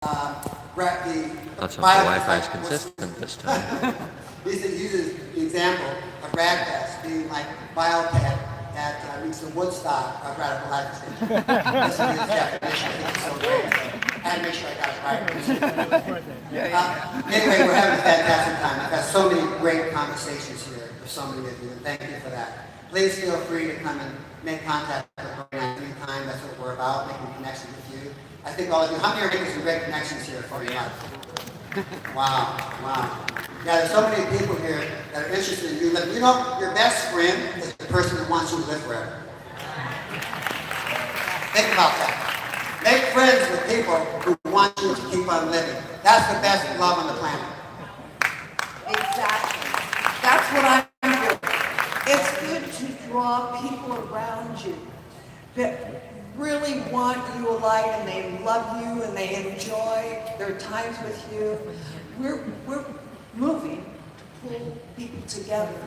Let's hope the Wi-Fi is consistent this time. He uses the example of Raadfest being like biotech that reached the Woodstock of radical life extension. This is his definition. I think it's so great. I had to make sure I got it right. Anyway, we're having a fantastic time. I've had so many great conversations here with so many of you, and thank you for that. Please feel free to come and make contact with me anytime. That's what we're about, making connections with you. I think all of you, how many are making some great connections here for your life? Wow, wow. Yeah, there's so many people here that are interested in you living. You know, your best friend is the person who wants you to live forever. Think about that. Make friends with people who want you to keep on living. That's the best love on the planet. Exactly. That's what I'm doing. It's good to draw people around you that really want you alive and they love you and they enjoy their times with you. We're moving to pull people together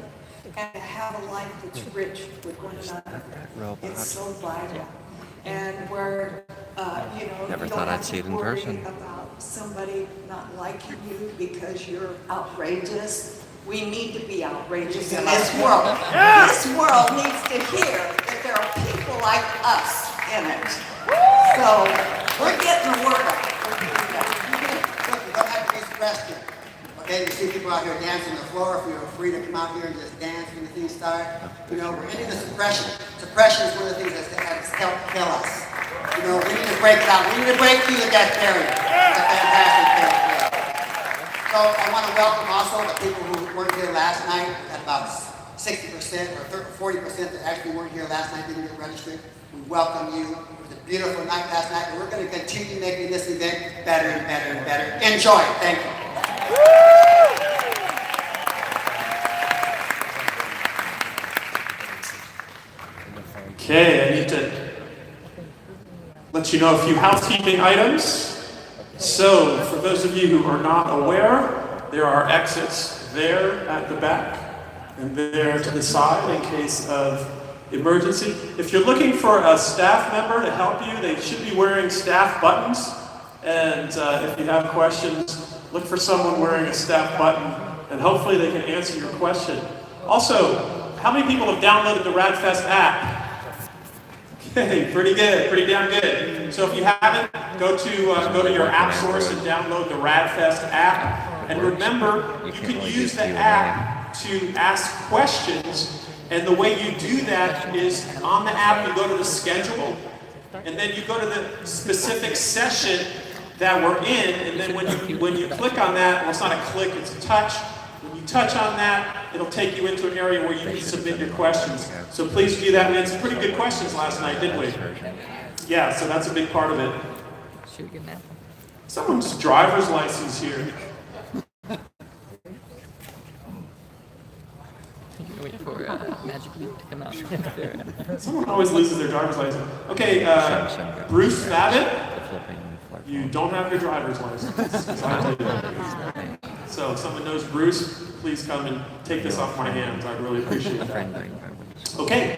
and have a life that's rich with one another. It's so vital. And where, Never you thought don't I'd have see it to in worry person. about somebody not liking you because you're outrageous. We need to be outrageous in this world. Yeah. This world needs to hear that there are people like us in it. So we're getting the word out. Look, you don't have to be stressed here. Okay, you see people out here dancing on the floor. If we were free to come out here and just dance when the things start. You know, we're ending the suppression. Suppression is one of the things that's helped kill us. You know, we need to break it out. We need to break through the death barrier. It's a fantastic thing. So I want to welcome also the people who weren't here last night. At about 60% or 40% that actually weren't here last night, didn't get registered. We welcome you. It was a beautiful night last night, and we're going to continue making this event better and better and better. Enjoy it. Thank you. Okay, I need to let you know a few housekeeping items. So, for those of you who are not aware, there are exits there at the back and there to the side in case of emergency. If you're looking for a staff member to help you, they should be wearing staff buttons. And if you have questions, look for someone wearing a staff button, and hopefully they can answer your question. Also, how many people have downloaded the Raadfest app? Okay, pretty good, pretty damn good. So if you haven't, go to your app source and download the Raadfest app. And remember, you can use the app to ask questions. And the way you do that is on the app, you go to the schedule, and then you go to the specific session that we're in. And then when you click on that, well, it's not a click, it's a touch. When you touch on that, it'll take you into an area where you can submit your questions. So please do that. We had some pretty good questions last night, didn't we? Yeah, so that's a big part of it. Someone's driver's license here. Someone always loses their driver's license. Okay, Bruce Fabin, you don't have your driver's license. So if someone knows Bruce, please come and take this off my hands. I really appreciate that. Okay,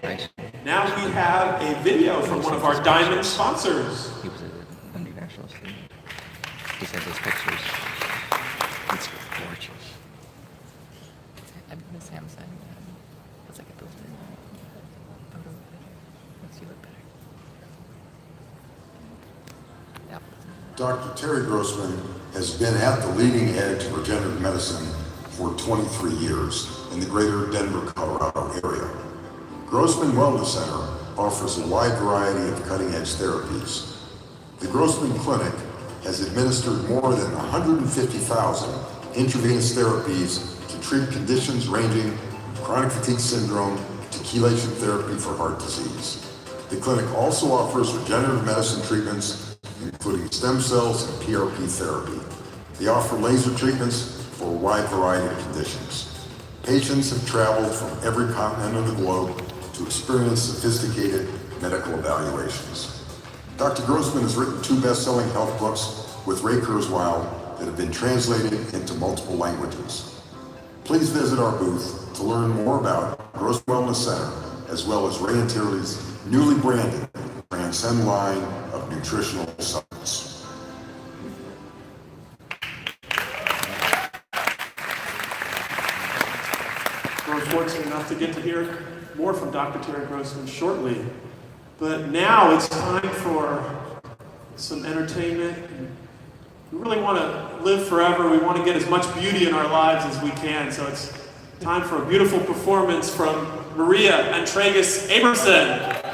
now we have a video from one of our diamond sponsors. He was an international student. He sent us pictures. It's gorgeous. I'm going to Samsung. Let's get those photo. Let's see what better. Yeah. Dr. Terry Grossman has been at the leading edge of regenerative medicine for 23 years in the greater Denver, Colorado area. Grossman Wellness Center offers a wide variety of cutting-edge therapies. The Grossman Clinic has administered more than 150,000 intravenous therapies to treat conditions ranging from chronic fatigue syndrome to chelation therapy for heart disease. The clinic also offers regenerative medicine treatments, including stem cells and PRP therapy. They offer laser treatments for a wide variety of conditions. Patients have traveled from every continent of the globe to experience sophisticated medical evaluations. Dr. Grossman has written 2 best-selling health books with Ray Kurzweil that have been translated into multiple languages. Please visit our booth to learn more about Grossman Wellness Center, as well as Ray and Terry's newly branded Transcend line of nutritional supplements. we're fortunate enough to get to hear more from Dr. Terry Grossman shortly. But now it's time for some entertainment. We really want to live forever. We want to get as much beauty in our lives as we can. So it's time for a beautiful performance from Maria Antragus Aberson.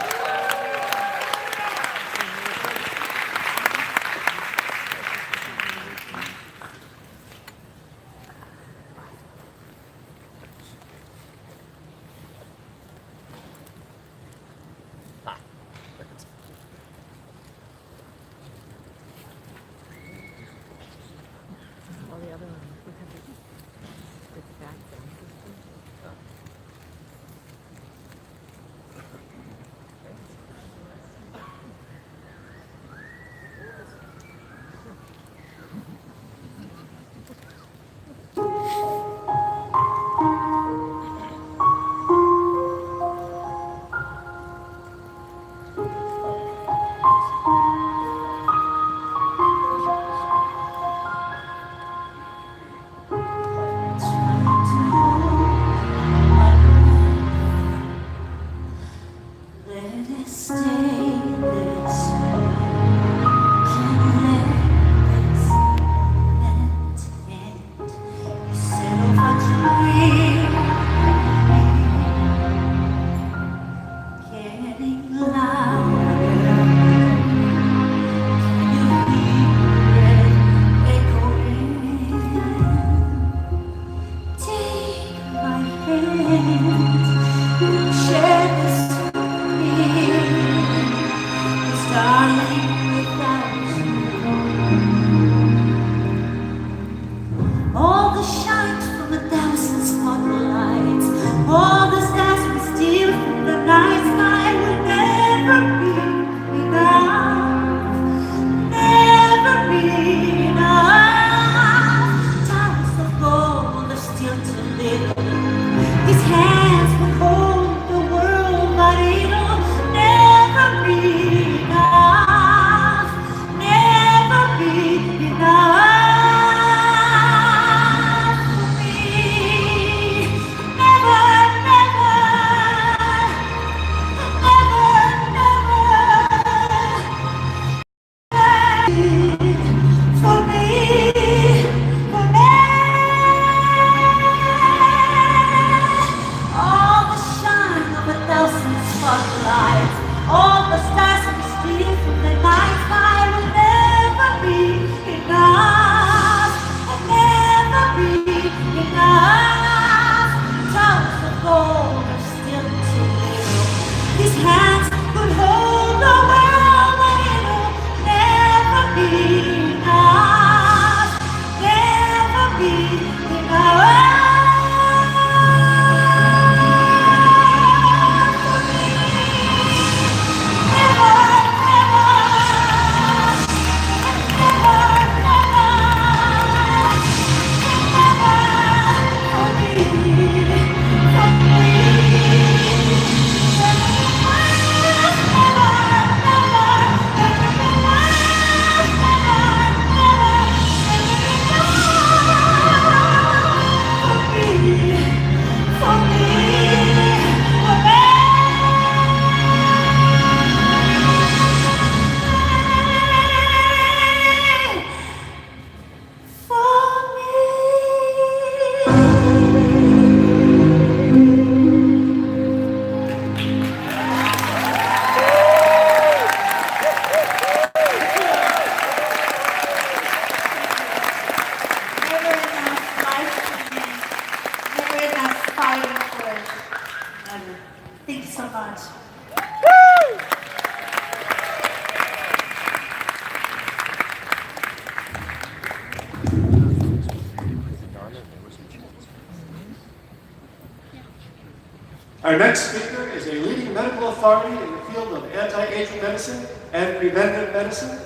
Our next speaker is a leading medical authority in the field of anti-aging medicine and preventive medicine.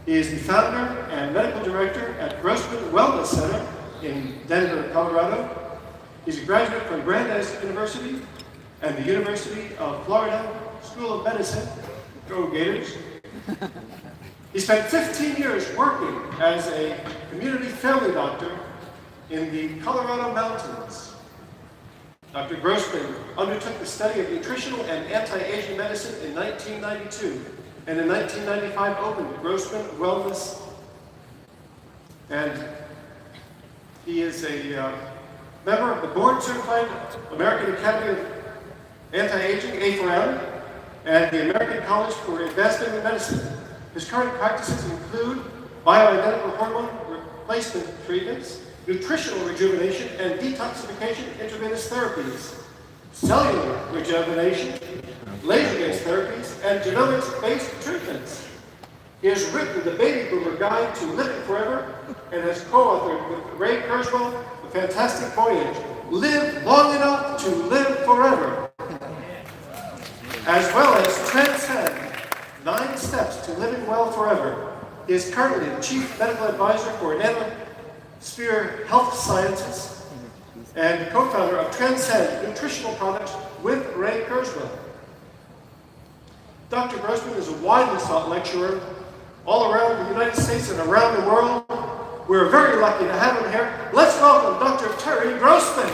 He is the founder and medical director at Grossman Wellness Center in Denver, Colorado. He's a graduate from Brandeis University and the University of Florida School of Medicine. Go Gators. He spent 15 years working as a community family doctor in the Colorado mountains. Dr. Grossman undertook the study of nutritional and anti-aging medicine in 1992, and in 1995 opened Grossman Wellness. And he is a member of the board-certified American Academy of Anti-Aging, 8th round, and the American College for Advancement in Medicine. His current practices include bioidentical hormone replacement treatments, nutritional rejuvenation and detoxification intravenous therapies, cellular rejuvenation, laser-based therapies, and genomics-based treatments. He has written the Baby Boomer Guide to Living Forever and has co-authored with Ray Kurzweil The Fantastic Voyage, Live Long Enough to Live Forever, as well as Transcend, 9 Steps to Living Well Forever. He is currently the Chief Medical Advisor for Nanosphere Health Sciences and co-founder of Transcend Nutritional Products with Ray Kurzweil. Dr. Grossman is a widely sought lecturer all around the United States and around the world. We're very lucky to have him here. Let's welcome Dr. Terry Grossman.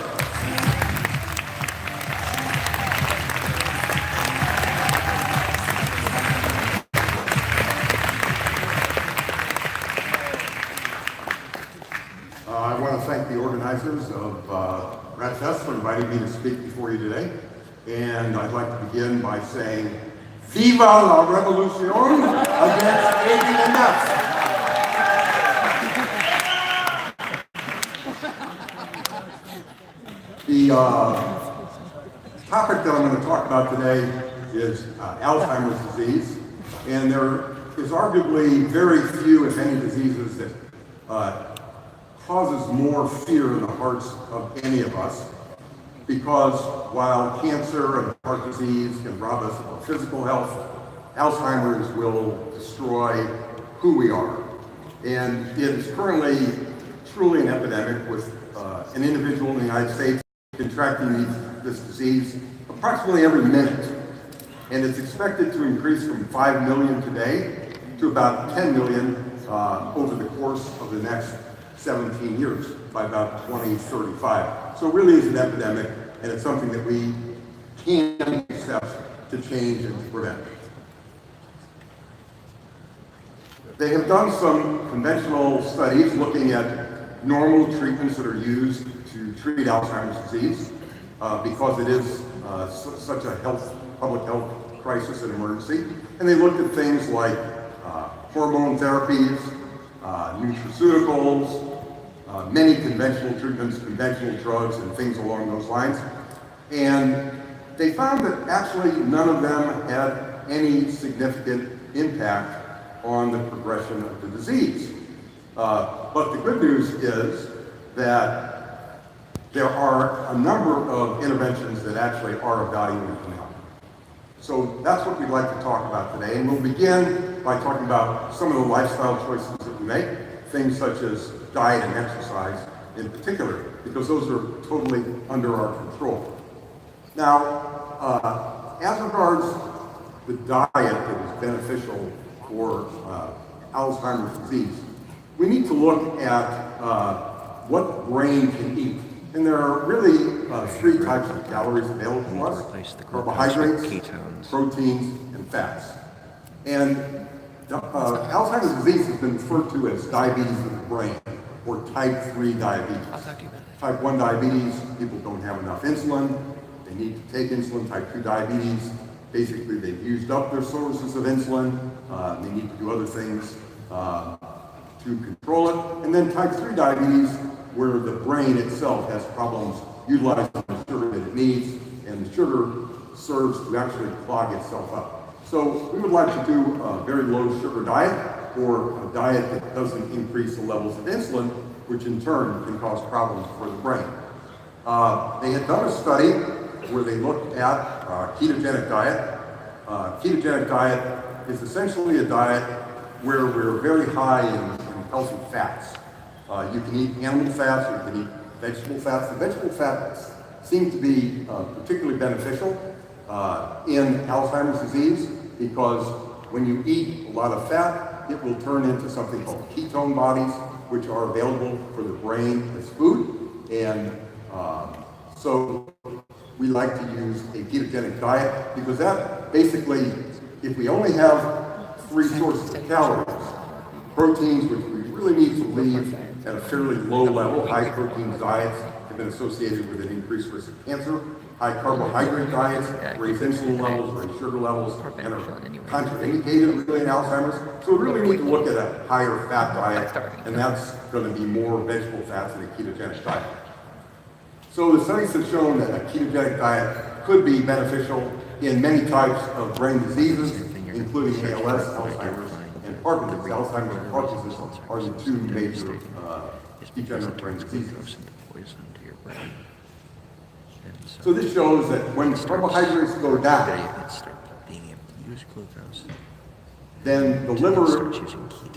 I want to thank the organizers of Raadfest for inviting me to speak before you today. And I'd like to begin by saying, Viva la Revolución against aging and death. The topic that I'm going to talk about today is Alzheimer's disease. And there is arguably very few, if any, diseases that causes more fear in the hearts of any of us, because while cancer and heart disease can rob us of our physical health, Alzheimer's will destroy who we are. And it is currently truly an epidemic, with an individual in the United States contracting this disease approximately every minute. And it's expected to increase from 5 million today to about 10 million over the course of the next 17 years, by about 2035. So it really is an epidemic, and it's something that we can take steps to change and to prevent. They have done some conventional studies looking at normal treatments that are used to treat Alzheimer's disease, because it is such a public health crisis and emergency. And they looked at things like hormone therapies, nutraceuticals, many conventional treatments, conventional drugs, and things along those lines. And they found that actually none of them had any significant impact on the progression of the disease. But the good news is that there are a number of interventions that actually are of value now. So that's what we'd like to talk about today. And we'll begin by talking about some of the lifestyle choices that we make, things such as diet and exercise in particular, because those are totally under our control. Now, as regards the diet that is beneficial for Alzheimer's disease, we need to look at what the brain can eat. And there are really 3 types of calories available to us: carbohydrates, ketones, proteins, and fats. And Alzheimer's disease has been referred to as diabetes of the brain, or type 3 diabetes. Type 1 diabetes, people don't have enough insulin. They need to take insulin. Type 2 diabetes, basically they've used up their sources of insulin. They need to do other things to control it. And then type 3 diabetes, where the brain itself has problems utilizing the sugar that it needs, and the sugar serves to actually clog itself up. So we would like to do a very low sugar diet, or a diet that doesn't increase the levels of insulin, which in turn can cause problems for the brain. They had done a study where they looked at ketogenic diet. Ketogenic diet is essentially a diet where we're very high in healthy fats. You can eat animal fats, or you can eat vegetable fats. The vegetable fats seem to be particularly beneficial in Alzheimer's disease, because when you eat a lot of fat, it will turn into something called ketone bodies, which are available for the brain as food. And So we like to use a ketogenic diet because that basically, if we only have 3 sources of calories, proteins, which we really need to leave at a fairly low level, high protein diets have been associated with an increased risk of cancer. High carbohydrate diets raise insulin levels, raise sugar levels, and are contraindicated really in Alzheimer's. So we really need to look at a higher fat diet, and that's going to be more vegetable fats in a ketogenic diet. So the studies have shown that a ketogenic diet could be beneficial in many types of brain diseases, including ALS, Alzheimer's, and Parkinson's. Alzheimer's and Parkinson's are the 2 major degenerative brain diseases. So this shows that when carbohydrates go down, then the liver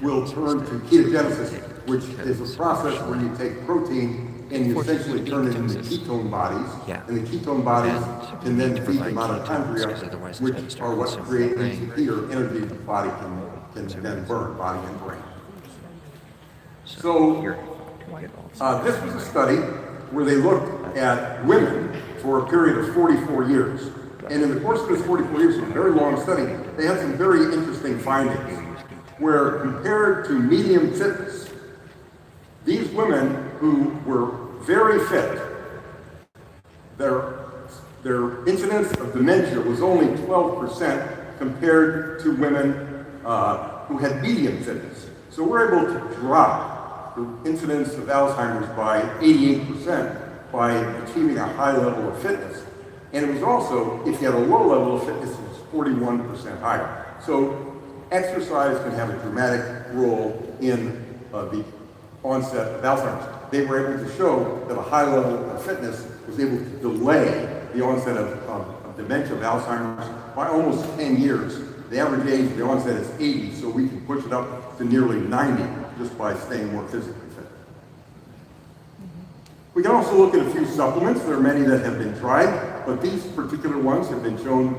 will turn to ketogenesis, which is a process where you take protein and you essentially turn it into ketone bodies, and the ketone bodies can then feed the mitochondria, which are what create ATP, or energy the body can then burn, body and brain. So this was a study where they looked at women for a period of 44 years. And in the course of this 44 years, it was a very long study, they had some very interesting findings, where compared to medium fitness, these women who were very fit, their incidence of dementia was only 12% compared to women who had medium fitness. So we're able to drop the incidence of Alzheimer's by 88% by achieving a high level of fitness. And it was also, if you had a low level of fitness, it was 41% higher. So exercise can have a dramatic role in the onset of Alzheimer's. They were able to show that a high level of fitness was able to delay the onset of dementia, of Alzheimer's, by almost 10 years. The average age of the onset is 80, so we can push it up to nearly 90 just by staying more physically fit. We can also look at a few supplements. There are many that have been tried, but these particular ones have been shown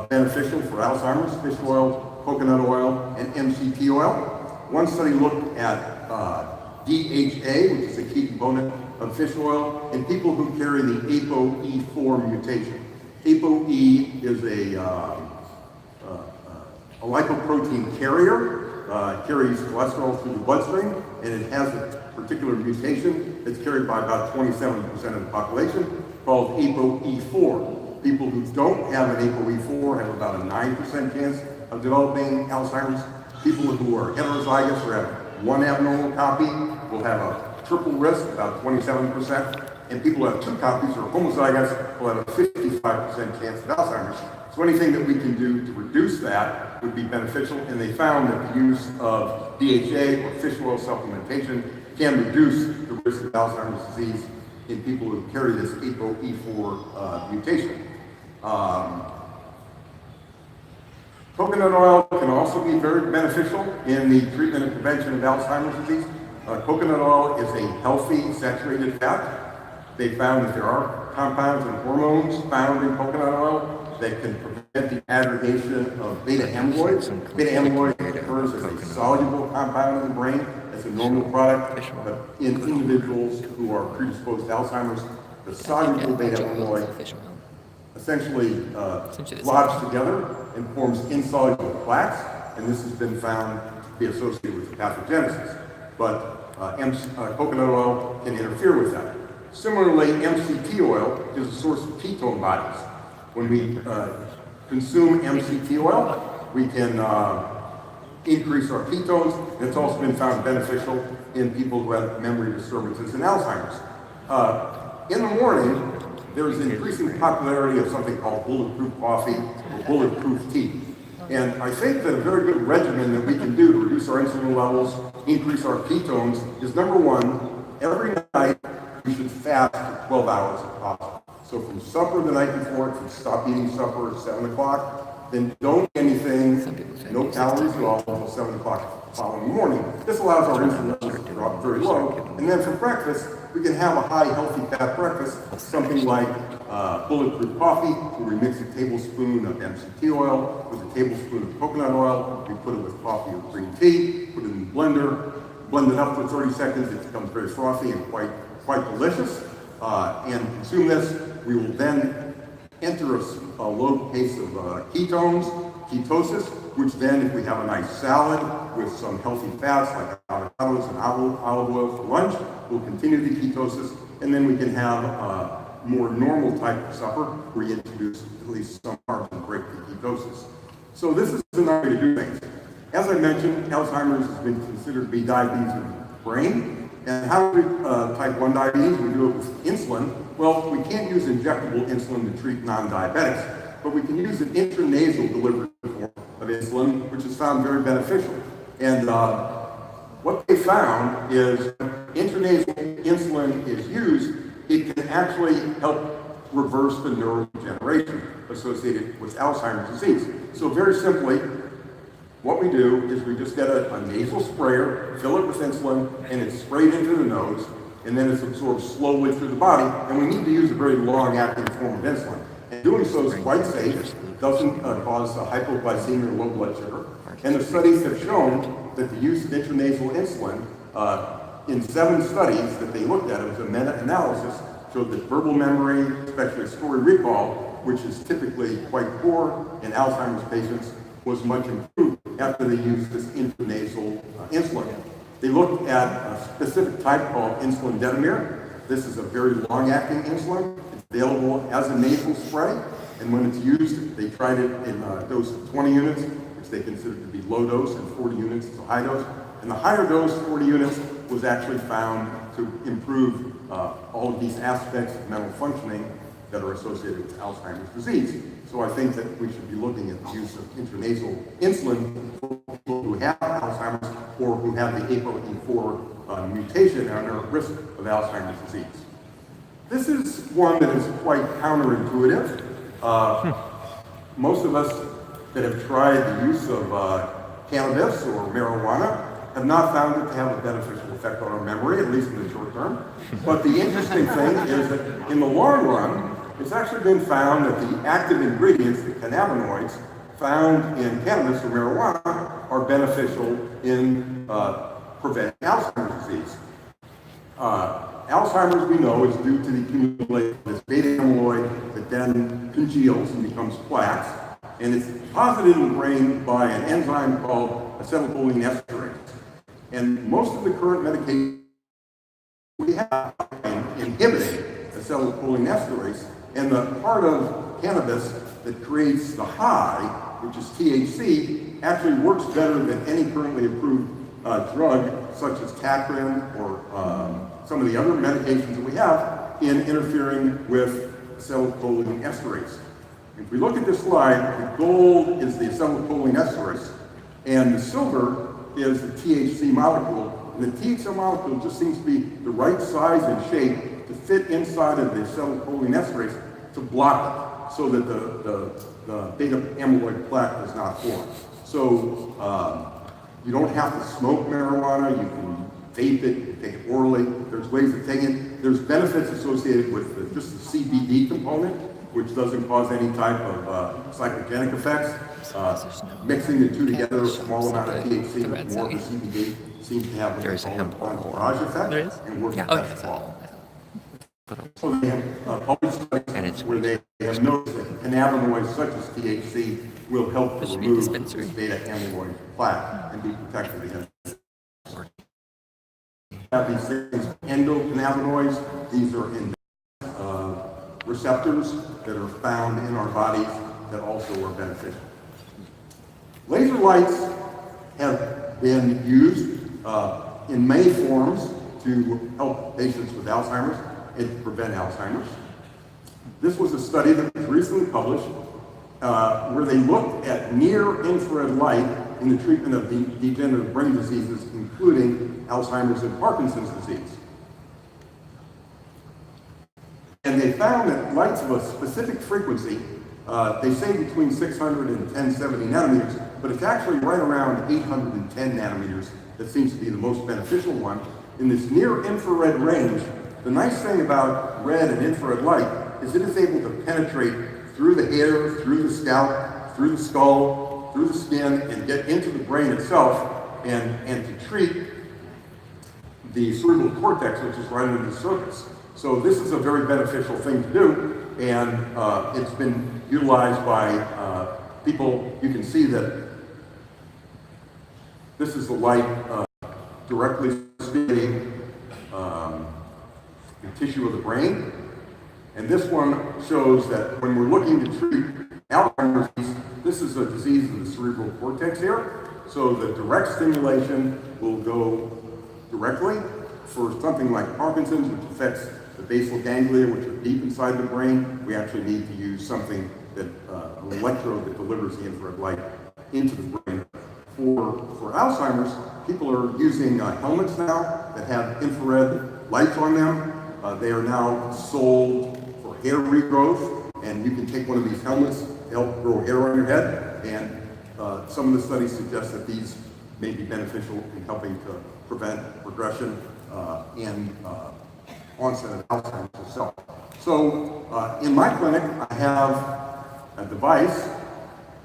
beneficial for Alzheimer's: fish oil, coconut oil, and MCT oil. One study looked at DHA, which is a key component of fish oil, in people who carry the ApoE4 mutation. ApoE is a lipoprotein carrier. It carries cholesterol through the bloodstream, and it has a particular mutation that's carried by about 27% of the population, called ApoE4. People who don't have an ApoE4 have about a 9% chance of developing Alzheimer's. People who are heterozygous or have one abnormal copy will have a triple risk, about 27%. And people who have 2 copies or homozygous will have a 55% chance of Alzheimer's. So anything that we can do to reduce that would be beneficial. And they found that the use of DHA or fish oil supplementation can reduce the risk of Alzheimer's disease in people who carry this ApoE4 mutation. Coconut oil can also be very beneficial in the treatment and prevention of Alzheimer's disease. Coconut oil is a healthy saturated fat. They found that there are compounds and hormones found in coconut oil that can prevent the aggregation of beta amyloids. Beta amyloid occurs as a soluble compound in the brain. It's a normal product, but in individuals who are predisposed to Alzheimer's, the soluble beta amyloid essentially lodges together and forms insoluble plaques, and this has been found to be associated with pathogenesis. But coconut oil can interfere with that. Similarly, MCT oil is a source of ketone bodies. When we consume MCT oil, we can increase our ketones, and it's also been found beneficial in people who have memory disturbances and Alzheimer's. In the morning, there's an increasing popularity of something called bulletproof coffee or bulletproof tea. And I think that a very good regimen that we can do to reduce our insulin levels, increase our ketones, is number one, every night we should fast for 12 hours if possible. So from supper the night before, if you stop eating supper at 7 o'clock, then don't eat anything, no calories at all until 7 o'clock the following morning. This allows our insulin levels to drop very low. And then for breakfast, we can have a high healthy fat breakfast, something like bulletproof coffee, where we mix a tablespoon of MCT oil with a tablespoon of coconut oil. We put it with coffee or green tea, put it in the blender, blend it up for 30 seconds. It becomes very frothy and quite delicious. and consume this, we will then enter a low case of ketones, ketosis, which then, if we have a nice salad with some healthy fats like avocados and olive oil for lunch, we'll continue the ketosis, and then we can have a more normal type of supper where you introduce at least some carbs and break the ketosis. So this is another way to do things. As I mentioned, Alzheimer's has been considered to be diabetes of the brain. And how do we type 1 diabetes? We do it with insulin. Well, we can't use injectable insulin to treat non-diabetics, but we can use an intranasal delivery form of insulin, which is found very beneficial. And what they found is intranasal insulin is used, it can actually help reverse the neurodegeneration associated with Alzheimer's disease. So very simply, what we do is we just get a nasal sprayer, fill it with insulin, and it's sprayed into the nose, and then it's absorbed slowly through the body, and we need to use a very long-acting form of insulin. And doing so is quite safe, doesn't cause hypoglycemia or low blood sugar, and the studies have shown that the use of intranasal insulin in 7 studies that they looked at, it was a meta-analysis, showed that verbal memory, especially story recall, which is typically quite poor in Alzheimer's patients, was much improved after they used this intranasal insulin. They looked at a specific type called insulin detamir. This is a very long-acting insulin. It's available as a nasal spray, and when it's used, they tried it in a dose of 20 units, which they considered to be low dose, and 40 units is a high dose. And the higher dose, 40 units, was actually found to improve all of these aspects of mental functioning that are associated with Alzheimer's disease. So I think that we should be looking at the use of intranasal insulin for people who have Alzheimer's or who have the ApoE4 mutation and are at risk of Alzheimer's disease. This is one that is quite counterintuitive. Most of us that have tried the use of cannabis or marijuana have not found it to have a beneficial effect on our memory, at least in the short term. But the interesting thing is that in the long run, it's actually been found that the active ingredients, the cannabinoids, found in cannabis or marijuana are beneficial in preventing Alzheimer's disease. Alzheimer's, we know, is due to the accumulation of this beta amyloid that then congeals and becomes plaques, and it's deposited in the brain by an enzyme called acetylcholine esterase. And most of the current medications we have inhibiting acetylcholine esterase, and the part of cannabis that creates the high, which is THC, actually works better than any currently approved drug, such as Catrin or some of the other medications that we have in interfering with acetylcholine esterase. If we look at this slide, the gold is the acetylcholine esterase, and the silver is the THC molecule. And the THC molecule just seems to be the right size and shape to fit inside of the acetylcholine esterase to block it, so that the beta amyloid plaque does not form. So you don't have to smoke marijuana, you can vape it, you can take it orally, there's ways of taking it. There's benefits associated with just the CBD component, which doesn't cause any type of psychogenic effects. Mixing the two together, a small amount of THC with more of the CBD seems to have There is a hemp oil. entourage effect. There is? And works Yeah. best Oh, of all. But So they have published studies where they have noticed that cannabinoids such as THC will help This to should be remove dispensary. this beta amyloid plaque and be protected against it. Have these things, endocannabinoids. These are in receptors that are found in our bodies that also are beneficial. Laser lights have been used in many forms to help patients with Alzheimer's and to prevent Alzheimer's. This was a study that was recently published where they looked at near-infrared light in the treatment of degenerative brain diseases, including Alzheimer's and Parkinson's disease. And they found that lights of a specific frequency, they say between 600 and 1070 nanometers, but it's actually right around 810 nanometers that seems to be the most beneficial one. In this near-infrared range, the nice thing about red and infrared light is it is able to penetrate through the hair, through the scalp, through the skull, through the skin, and get into the brain itself, and to treat the cerebral cortex, which is right under the surface. So this is a very beneficial thing to do, and it's been utilized by people. You can see that this is the light directly stimulating the tissue of the brain. And this one shows that when we're looking to treat Alzheimer's disease, this is a disease of the cerebral cortex here. So the direct stimulation will go directly. For something like Parkinson's, which affects the basal ganglia, which are deep inside the brain, we actually need to use something that, an electrode that delivers the infrared light into the brain. For Alzheimer's, people are using helmets now that have infrared lights on them. They are now sold for hair regrowth, and you can take one of these helmets to help grow hair on your head. And some of the studies suggest that these may be beneficial in helping to prevent progression and onset of Alzheimer's itself. So in my clinic, I have a device.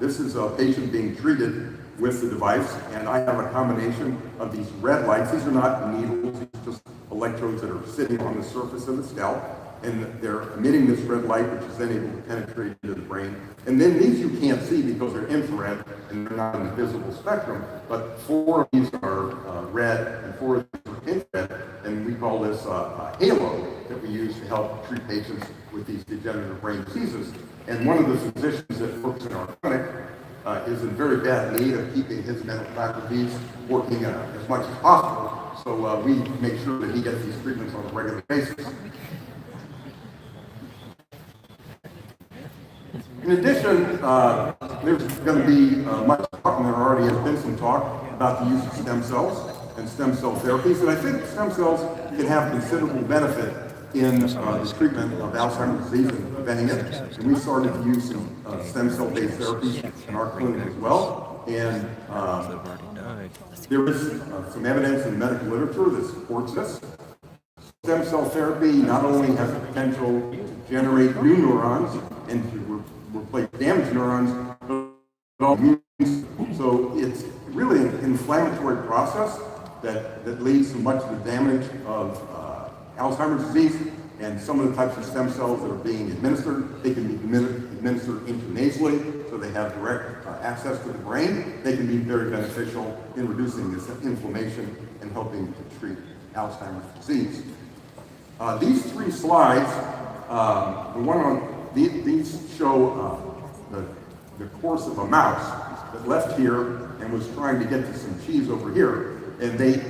This is a patient being treated with the device, and I have a combination of these red lights. These are not needles, these are just electrodes that are sitting on the surface of the scalp, and they're emitting this red light, which is then able to penetrate into the brain. And then these you can't see because they're infrared and they're not in the visible spectrum, but 4 of these are red and 4 of these are infrared, and we call this a halo that we use to help treat patients with these degenerative brain diseases. And one of the physicians that works in our clinic is in very bad need of keeping his mental faculties working as much as possible. So we make sure that he gets these treatments on a regular basis. In addition, there's going to be much talk, and there already has been some talk about the use of stem cells and stem cell therapies. And I think stem cells can have considerable benefit in the treatment of Alzheimer's disease and preventing it. And we started to use some stem cell-based therapies in our clinic as well. And there is some evidence in medical literature that supports this. Stem cell therapy not only has the potential to generate new neurons and to replace damaged neurons, but also so it's really an inflammatory process that leads to much of the damage of Alzheimer's disease. And some of the types of stem cells that are being administered, they can be administered intranasally, so they have direct access to the brain. They can be very beneficial in reducing this inflammation and helping to treat Alzheimer's disease. These 3 slides, the one on these show the course of a mouse that left here and was trying to get to some cheese over here, and they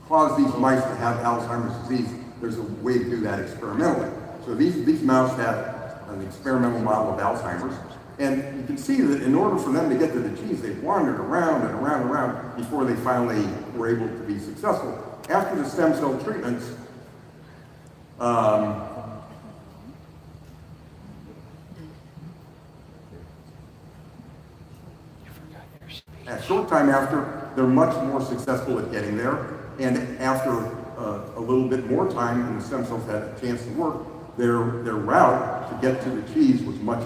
caused these mice to have Alzheimer's disease. There's a way to do that experimentally. So these mouse had an experimental model of Alzheimer's, and you can see that in order for them to get to the cheese, they wandered around and around and around before they finally were able to be successful. After the stem cell treatments, a short time after, they're much more successful at getting there, and after a little bit more time, and the stem cells had a chance to work, their route to get to the cheese was much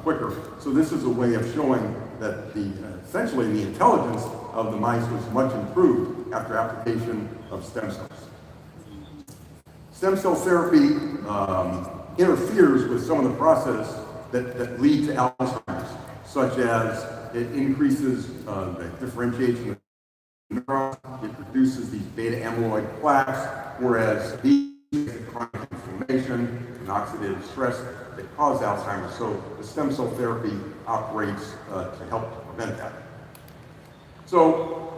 quicker. So this is a way of showing that essentially the intelligence of the mice was much improved after application of stem cells. Stem cell therapy interferes with some of the processes that lead to Alzheimer's, such as it increases the differentiation of neurons, it produces these beta amyloid plaques, whereas these chronic inflammation and oxidative stress that cause Alzheimer's. So the stem cell therapy operates to help prevent that. So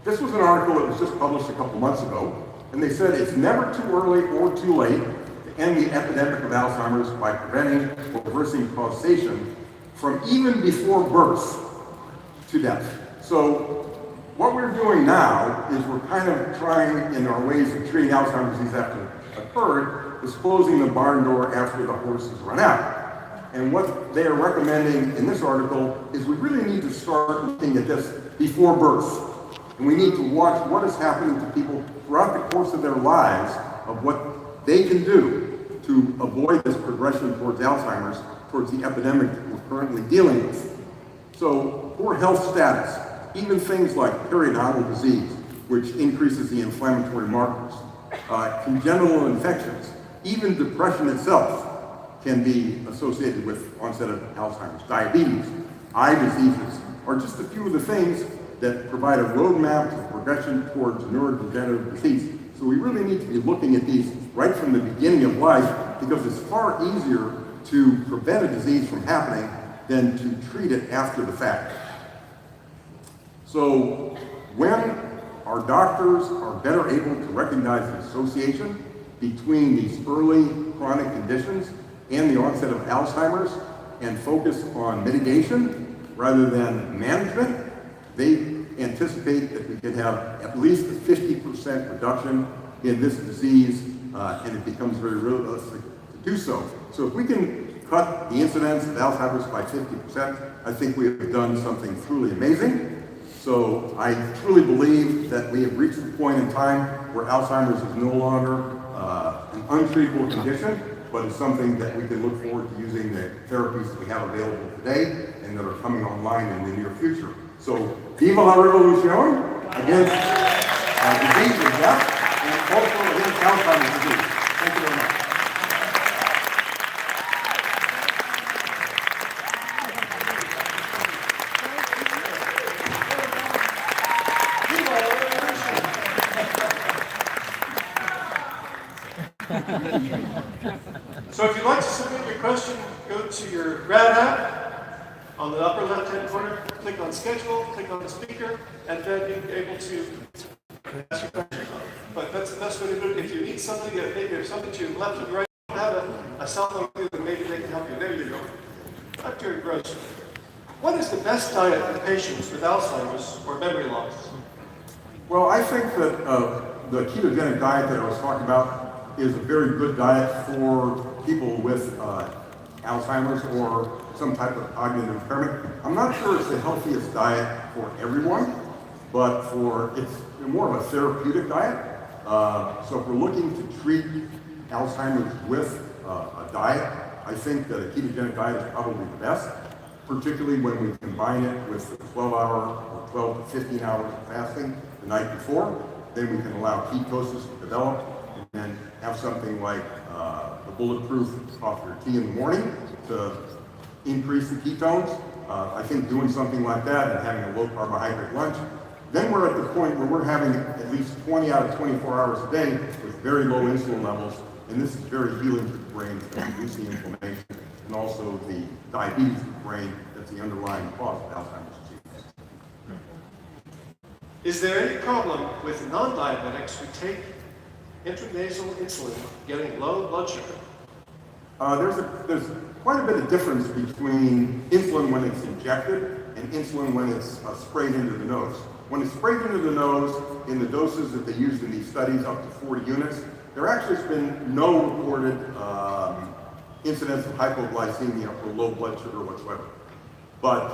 this was an article that was just published a couple months ago, and they said it's never too early or too late to end the epidemic of Alzheimer's by preventing or reversing causation from even before birth to death. So what we're doing now is we're kind of trying in our ways of treating Alzheimer's disease after it occurred, is closing the barn door after the horses run out. And what they are recommending in this article is we really need to start looking at this before birth. And we need to watch what is happening to people throughout the course of their lives, of what they can do to avoid this progression towards Alzheimer's, towards the epidemic that we're currently dealing with. So poor health status, even things like periodontal disease, which increases the inflammatory markers, congenital infections, even depression itself can be associated with onset of Alzheimer's. Diabetes, eye diseases are just a few of the things that provide a roadmap to progression towards neurodegenerative disease. So we really need to be looking at these right from the beginning of life, because it's far easier to prevent a disease from happening than to treat it after the fact. So when our doctors are better able to recognize the association between these early chronic conditions and the onset of Alzheimer's and focus on mitigation rather than management, they anticipate that we could have at least a 50% reduction in this disease, and it becomes very realistic to do so. So if we can cut the incidence of Alzheimer's by 50%, I think we have done something truly amazing. So I truly believe that we have reached the point in time where Alzheimer's is no longer an untreatable condition, but it's something that we can look forward to using the therapies that we have available today and that are coming online in the near future. So, viva la revolution against disease and death, and also against Alzheimer's disease. Thank you very much. So if you'd like to submit your question, go to your Rad app. On the upper left-hand corner, click on schedule, click on the speaker, and then you'll be able to ask your question. But that's the best way to do it. If you need something, maybe there's something to your left or right, you have a cell phone with you, then maybe they can help you. There you go. Dr. Gross, what is the best diet for patients with Alzheimer's or memory loss? Well, I think that the ketogenic diet that I was talking about is a very good diet for people with Alzheimer's or some type of cognitive impairment. I'm not sure it's the healthiest diet for everyone, but it's more of a therapeutic diet. So if we're looking to treat Alzheimer's with a diet, I think that a ketogenic diet is probably the best, particularly when we combine it with the 12-hour or 12 to 15 hours of fasting the night before. Then we can allow ketosis to develop and then have something like the bulletproof coffee or tea in the morning to increase the ketones. I think doing something like that and having a low carbohydrate lunch, then we're at the point where we're having at least 20 out of 24 hours a day with very low insulin levels, and this is very healing to the brain to reduce the inflammation and also the diabetes of the brain that's the underlying cause of Alzheimer's disease. Is there any problem with non-diabetics who take intranasal insulin getting low blood sugar? There's quite a bit of difference between insulin when it's injected and insulin when it's sprayed into the nose. When it's sprayed into the nose in the doses that they used in these studies, up to 40 units, there actually has been no reported incidence of hypoglycemia or low blood sugar whatsoever. But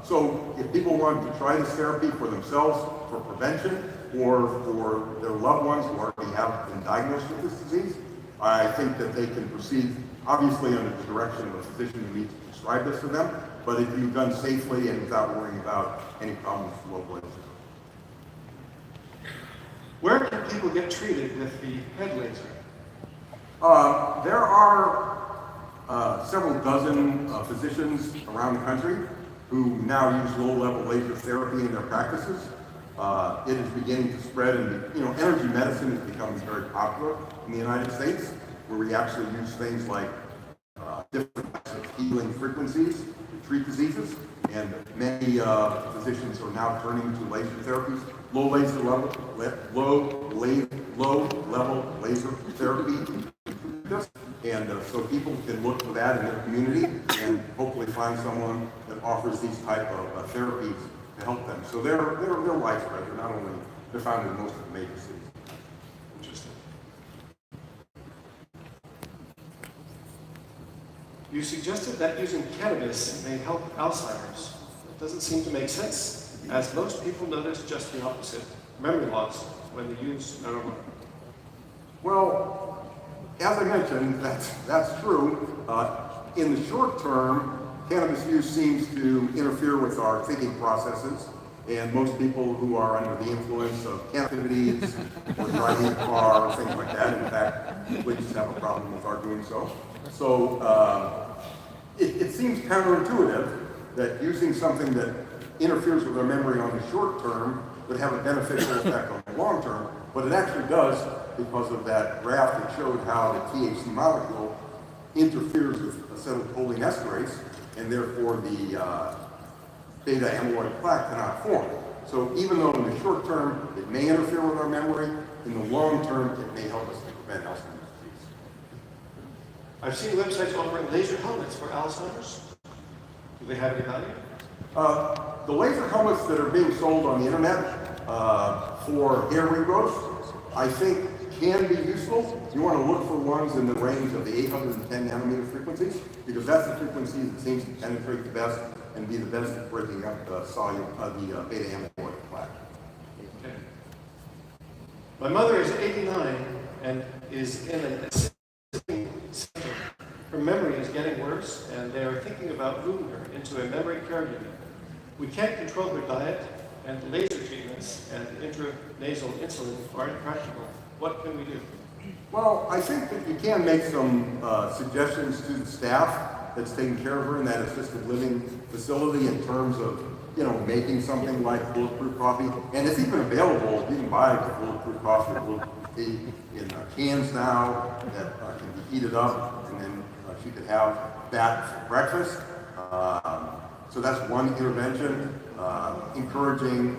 so if people want to try this therapy for themselves for prevention or for their loved ones who already have been diagnosed with this disease, I think that they can proceed, obviously under the direction of a physician who needs to prescribe this for them, but it can be done safely and without worrying about any problems with low blood sugar. Where can people get treated with the head laser? There are several dozen physicians around the country who now use low-level laser therapy in their practices. It is beginning to spread, and energy medicine is becoming very popular in the United States, where we actually use things like different types of healing frequencies to treat diseases, and many physicians are now turning to laser therapies, low level laser therapy, and so people can look for that in their community and hopefully find someone that offers these type of therapies to help them. So they're widespread. They're found in most of the major cities. Interesting. You suggested that using cannabis may help Alzheimer's. It doesn't seem to make sense, as most people notice just the opposite, memory loss, when they use marijuana. Well, as I mentioned, that's true. In the short term, cannabis use seems to interfere with our thinking processes And most people who are under the influence of activities or driving a car or things like that, in fact, police have a problem with our doing so. So it seems counterintuitive that using something that interferes with our memory on the short term would have a beneficial effect on the long term, but it actually does because of that graph that showed how the THC molecule interferes with acetylcholinesterase, and therefore the beta amyloid plaque cannot form. So even though in the short term it may interfere with our memory, in the long term it may help us to prevent Alzheimer's disease. I've seen websites offering laser helmets for Alzheimer's. Do they have any value? The laser helmets that are being sold on the internet for hair regrowth, I think can be useful. You want to look for ones in the range of the 810 nanometer frequencies, because that's the frequency that seems to penetrate the best and be the best at breaking up the beta amyloid plaque. Okay. My mother is 89 and is in an assisted center. Her memory is getting worse, and they are thinking about moving her into a memory care unit. We can't control her diet, and laser treatments and intranasal insulin are impractical. What can we do? Well, I think that you can make some suggestions to the staff that's taking care of her in that assisted living facility in terms of, making something like bulletproof coffee. And it's even available. You can buy bulletproof coffee or bulletproof tea in cans now that can be heated up, and then she could have that for breakfast. So that's one intervention. Encouraging,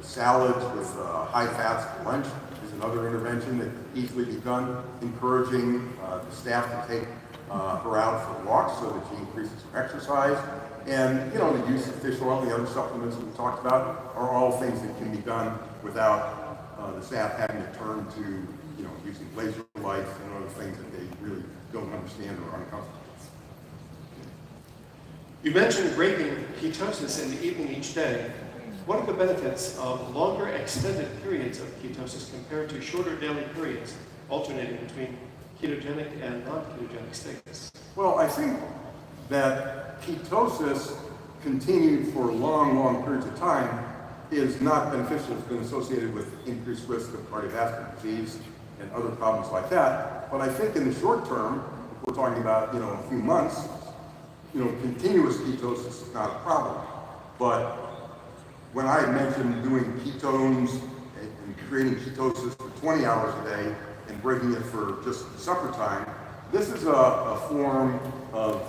salads with high fats for lunch is another intervention that can easily be done. Encouraging the staff to take her out for walks so that she increases her exercise. And, the use of fish oil and the other supplements that we talked about are all things that can be done without the staff having to turn to, using laser lights and other things that they really don't understand or are uncomfortable with. You mentioned breaking ketosis in the evening each day. What are the benefits of longer extended periods of ketosis compared to shorter daily periods, alternating between ketogenic and non-ketogenic states? Well, I think that ketosis continued for long periods of time is not beneficial. It's been associated with increased risk of cardiovascular disease and other problems like that. But I think in the short term, if we're talking about, a few months, continuous ketosis is not a problem. But when I had mentioned doing ketones and creating ketosis for 20 hours a day and breaking it for just supper time, this is a form of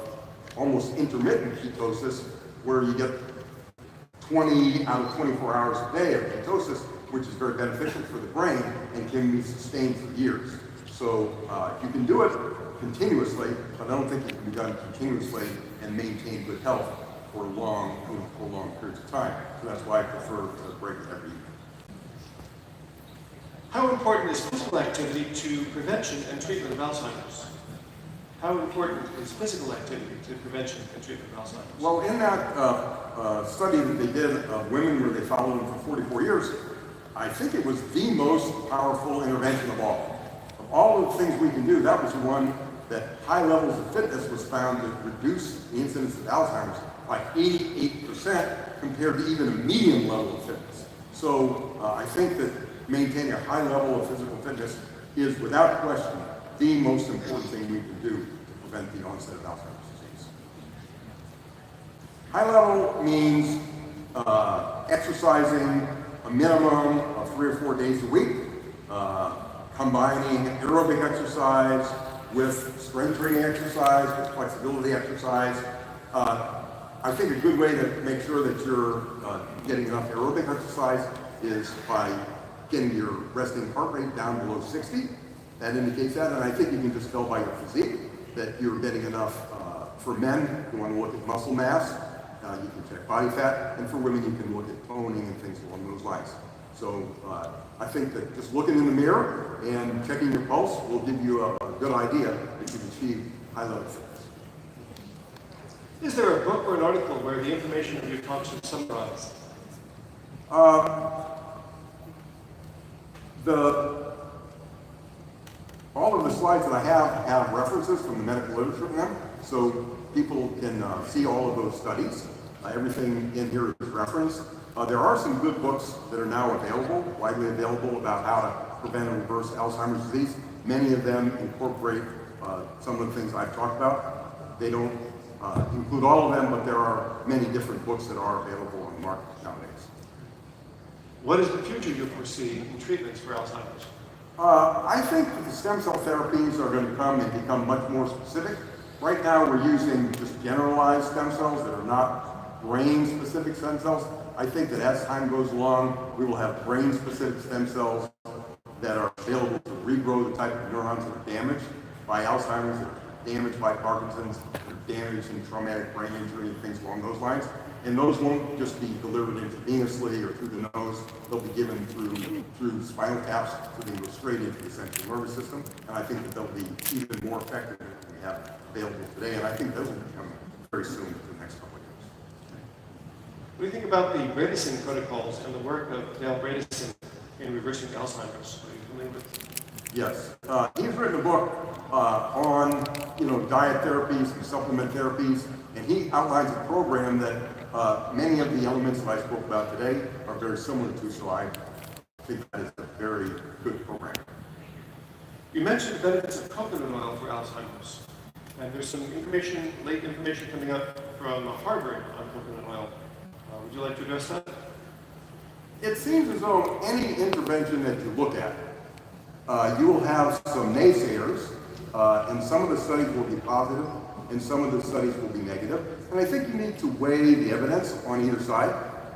almost intermittent ketosis where you get 20 out of 24 hours a day of ketosis, which is very beneficial for the brain and can be sustained for years. So you can do it continuously, but I don't think it can be done continuously and maintain good health for long periods of time. So that's why I prefer to break it every evening. How important is physical activity to prevention and treatment of Alzheimer's? How important is physical activity to prevention and treatment of Alzheimer's? Well, in that study that they did of women where they followed them for 44 years, I think it was the most powerful intervention of all. Of all of the things we can do, that was the one that high levels of fitness was found to reduce the incidence of Alzheimer's by 88% compared to even a medium level of fitness. So I think that maintaining a high level of physical fitness is without question the most important thing we can do to prevent the onset of Alzheimer's disease. High level means exercising a minimum of 3 or 4 days a week, combining aerobic exercise with strength training exercise, with flexibility exercise. I think a good way to make sure that you're getting enough aerobic exercise is by getting your resting heart rate down below 60. That indicates that, and I think you can just tell by your physique that you're getting enough. For men, you want to look at muscle mass, you can check body fat, and for women, you can look at toning and things along those lines. So I think that just looking in the mirror and checking your pulse will give you a good idea that you've achieved high level fitness. Is there a book or an article where the information of your talks is summarized? All of the slides that I have references from the medical literature in them, so people can see all of those studies. Everything in here is referenced. There are some good books that are now available, widely available, about how to prevent and reverse Alzheimer's disease. Many of them incorporate some of the things I've talked about. They don't include all of them, but there are many different books that are available on the market nowadays. What is the future you foresee in treatments for Alzheimer's? I think that the stem cell therapies are going to come and become much more specific. Right now we're using just generalized stem cells that are not brain-specific stem cells. I think that as time goes along, we will have brain-specific stem cells that are available to regrow the type of neurons that are damaged by Alzheimer's, that are damaged by Parkinson's, that are damaged in traumatic brain injury and things along those lines. And those won't just be delivered intravenously or through the nose. They'll be given through spinal taps, so they go straight into the central nervous system. And I think that they'll be even more effective than we have available today. And I think those will become very soon in the next couple of years. What do you think about the Bredesen protocols and the work of Dale Bredesen in reversing Alzheimer's? Are you familiar with? Yes, he's written a book on diet therapies and supplement therapies, and he outlines a program that many of the elements that I spoke about today are very similar to. So I think that is a very good program. You mentioned the benefits of coconut oil for Alzheimer's, and there's some late information coming up from Harvard on coconut oil. Would you like to address that? It seems as though any intervention that you look at, you will have some naysayers, and some of the studies will be positive, and some of the studies will be negative. And I think you need to weigh the evidence on either side.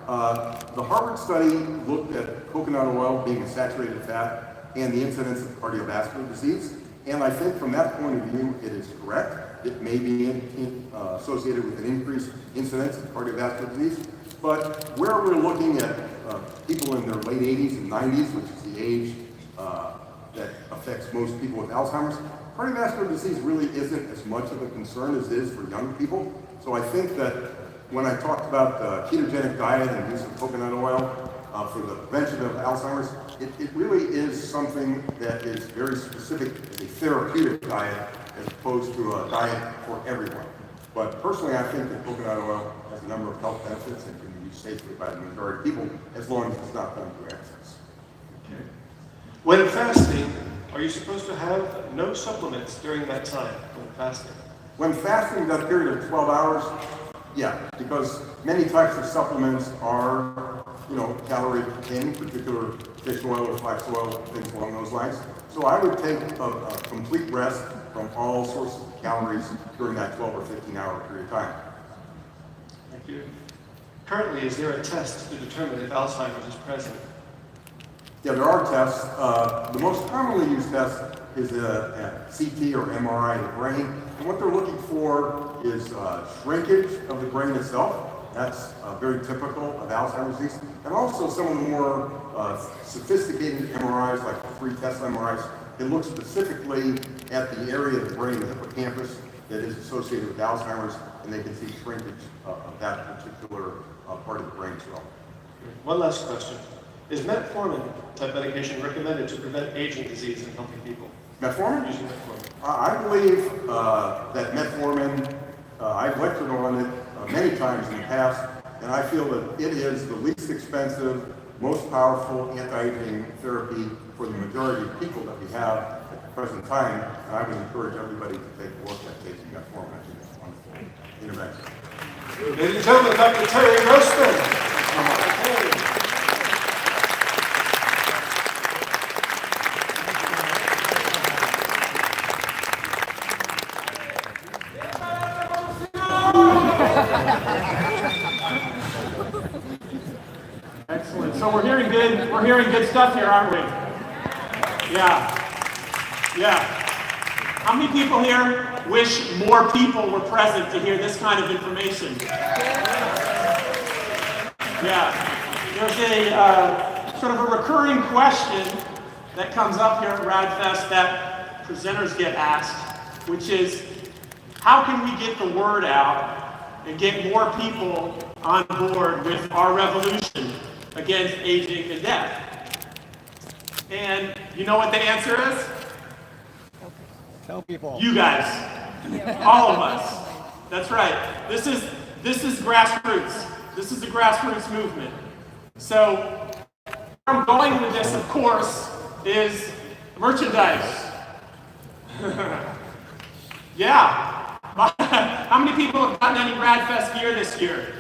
The Harvard study looked at coconut oil being a saturated fat and the incidence of cardiovascular disease. And I think from that point of view, it is correct. It may be associated with an increased incidence of cardiovascular disease. But where we're looking at people in their late 80s and 90s, which is the age that affects most people with Alzheimer's, cardiovascular disease really isn't as much of a concern as it is for younger people. So I think that when I talked about the ketogenic diet and use of coconut oil for the prevention of Alzheimer's, it really is something that is very specific as a therapeutic diet as opposed to a diet for everyone. But personally, I think that coconut oil has a number of health benefits and can be used safely by the majority of people as long as it's not done through excess. Okay. When fasting, are you supposed to have no supplements during that time when fasting? When fasting, that period of 12 hours, yeah, because many types of supplements are, calorie-containing, particular fish oil or flax oil, things along those lines. So I would take a complete rest from all sources of calories during that 12 or 15-hour period of time. Thank you. Currently, is there a test to determine if Alzheimer's is present? Yeah, there are tests. The most commonly used test is a CT or MRI of the brain. And what they're looking for is shrinkage of the brain itself. That's very typical of Alzheimer's disease. And also some of the more sophisticated MRIs, like the 3 Tesla MRIs, they look specifically at the area of the brain, the hippocampus, that is associated with Alzheimer's, and they can see shrinkage of that particular part of the brain as well. One last question. Is metformin type medication recommended to prevent aging disease in healthy people? Metformin? Using metformin. I believe that metformin, I've lectured on it many times in the past, and I feel that it is the least expensive, most powerful anti-aging therapy for the majority of people that we have at the present time. And I would encourage everybody to take a look at taking metformin. I think it's a wonderful intervention. Ladies and gentlemen, Dr. Terry Grossman. Excellent. So we're hearing good stuff here, aren't we? Yeah. How many people here wish more people were present to hear this kind of information? Yeah. There's a sort of a recurring question that comes up here at Raadfest that presenters get asked, which is, how can we get the word out and get more people on board with our revolution against aging and death? And you know what the answer is? Tell people. You guys. All of us. That's right. This is grassroots. This is the grassroots movement. So where I'm going with this, of course, is merchandise. Yeah. How many people have gotten any Raadfest gear this year?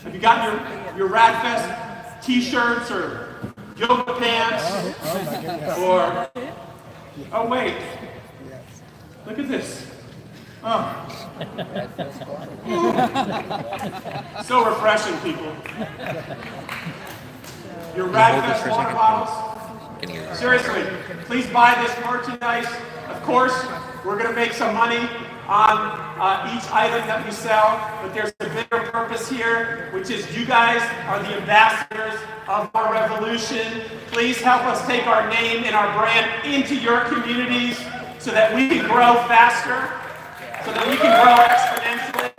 Have you gotten your Raadfest t-shirts or yoga pants? Or, oh wait, look at this. Oh. So refreshing, people. Your Raadfest water bottles. Seriously, please buy this merchandise. Of course, we're going to make some money on each item that we sell, but there's a bigger purpose here, which is you guys are the ambassadors of our revolution. Please help us take our name and our brand into your communities so that we can grow faster, so that we can grow exponentially.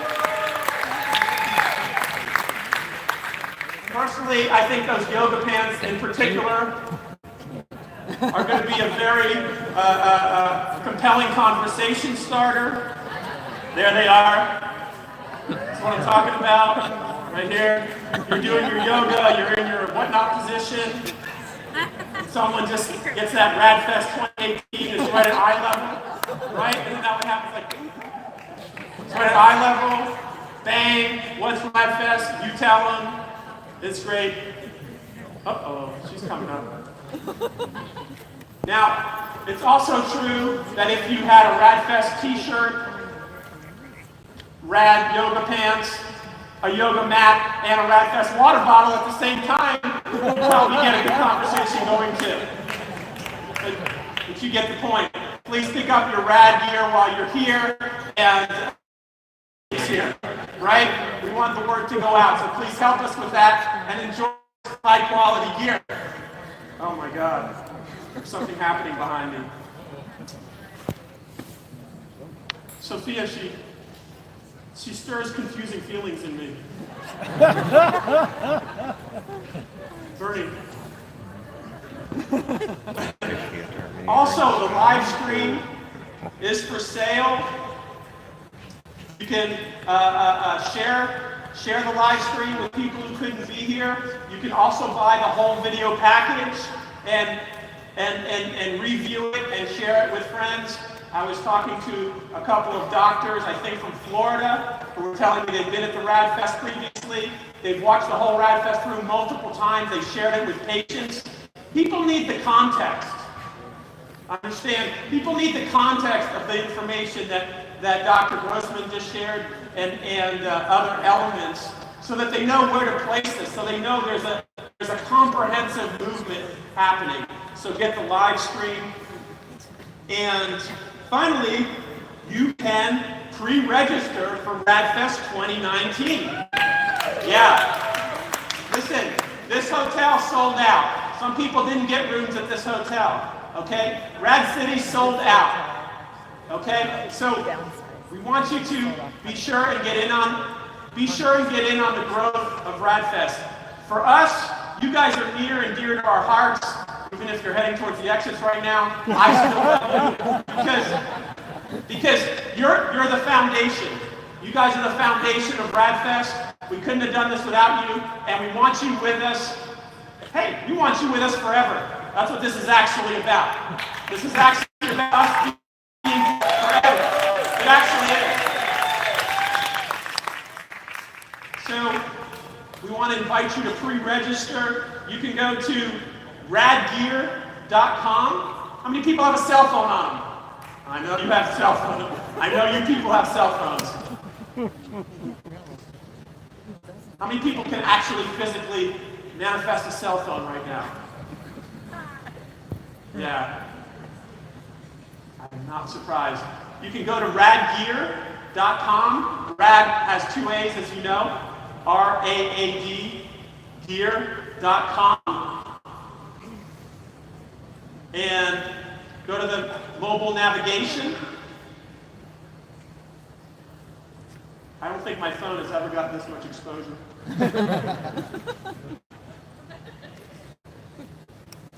Personally, I think those yoga pants in particular are going to be a very compelling conversation starter. There they are. That's what I'm talking about. Right here. You're doing your yoga, you're in your whatnot position. Someone just gets that Raadfest 2018, it's right at eye level. Right? Isn't that what happens? Like, it's right at eye level. Bang. What's Raadfest? You tell them. It's great. Uh-oh, she's coming up. Now, it's also true that if you had a Raadfest t-shirt, Rad yoga pants, a yoga mat, and a Raadfest water bottle at the same time, we'll probably get a good conversation going too. But you get the point. Please pick up your Rad gear while you're here, and it's here, right? We want the word to go out, so please help us with that and enjoy high quality gear. Oh my God, there's something happening behind me. Sophia, she stirs confusing feelings in me. Bernie. Also, the live stream is for sale. You can share the live stream with people who couldn't be here. You can also buy the whole video package and review it and share it with friends. I was talking to a couple of doctors, I think from Florida, who were telling me they'd been at the Raadfest previously. They've watched the whole Raadfest through multiple times. They shared it with patients. People need the context. Understand? People need the context of the information that Dr. Grossman just shared and other elements so that they know where to place this, so they know there's a comprehensive movement happening. So get the live stream. And finally, you can pre-register for Raadfest 2019. Yeah. Listen, this hotel sold out. Some people didn't get rooms at this hotel. Okay? Rad City sold out. Okay? So we want you to be sure and get in on the growth of Raadfest. For us, you guys are near and dear to our hearts. Even if you're heading towards the exits right now, I still love you because you're the foundation. You guys are the foundation of Raadfest. We couldn't have done this without you, and we want you with us. Hey, we want you with us forever. That's what this is actually about. This is actually about us being forever. It actually is. So we want to invite you to pre-register. You can go to radgear.com. How many people have a cell phone on them? I know you have cell phones. I know you people have cell phones. How many people can actually physically manifest a cell phone right now? Yeah. I'm not surprised. You can go to radgear.com. Rad has two A's, as you know. R-A-A-D, gear.com. And go to the mobile navigation. I don't think my phone has ever gotten this much exposure.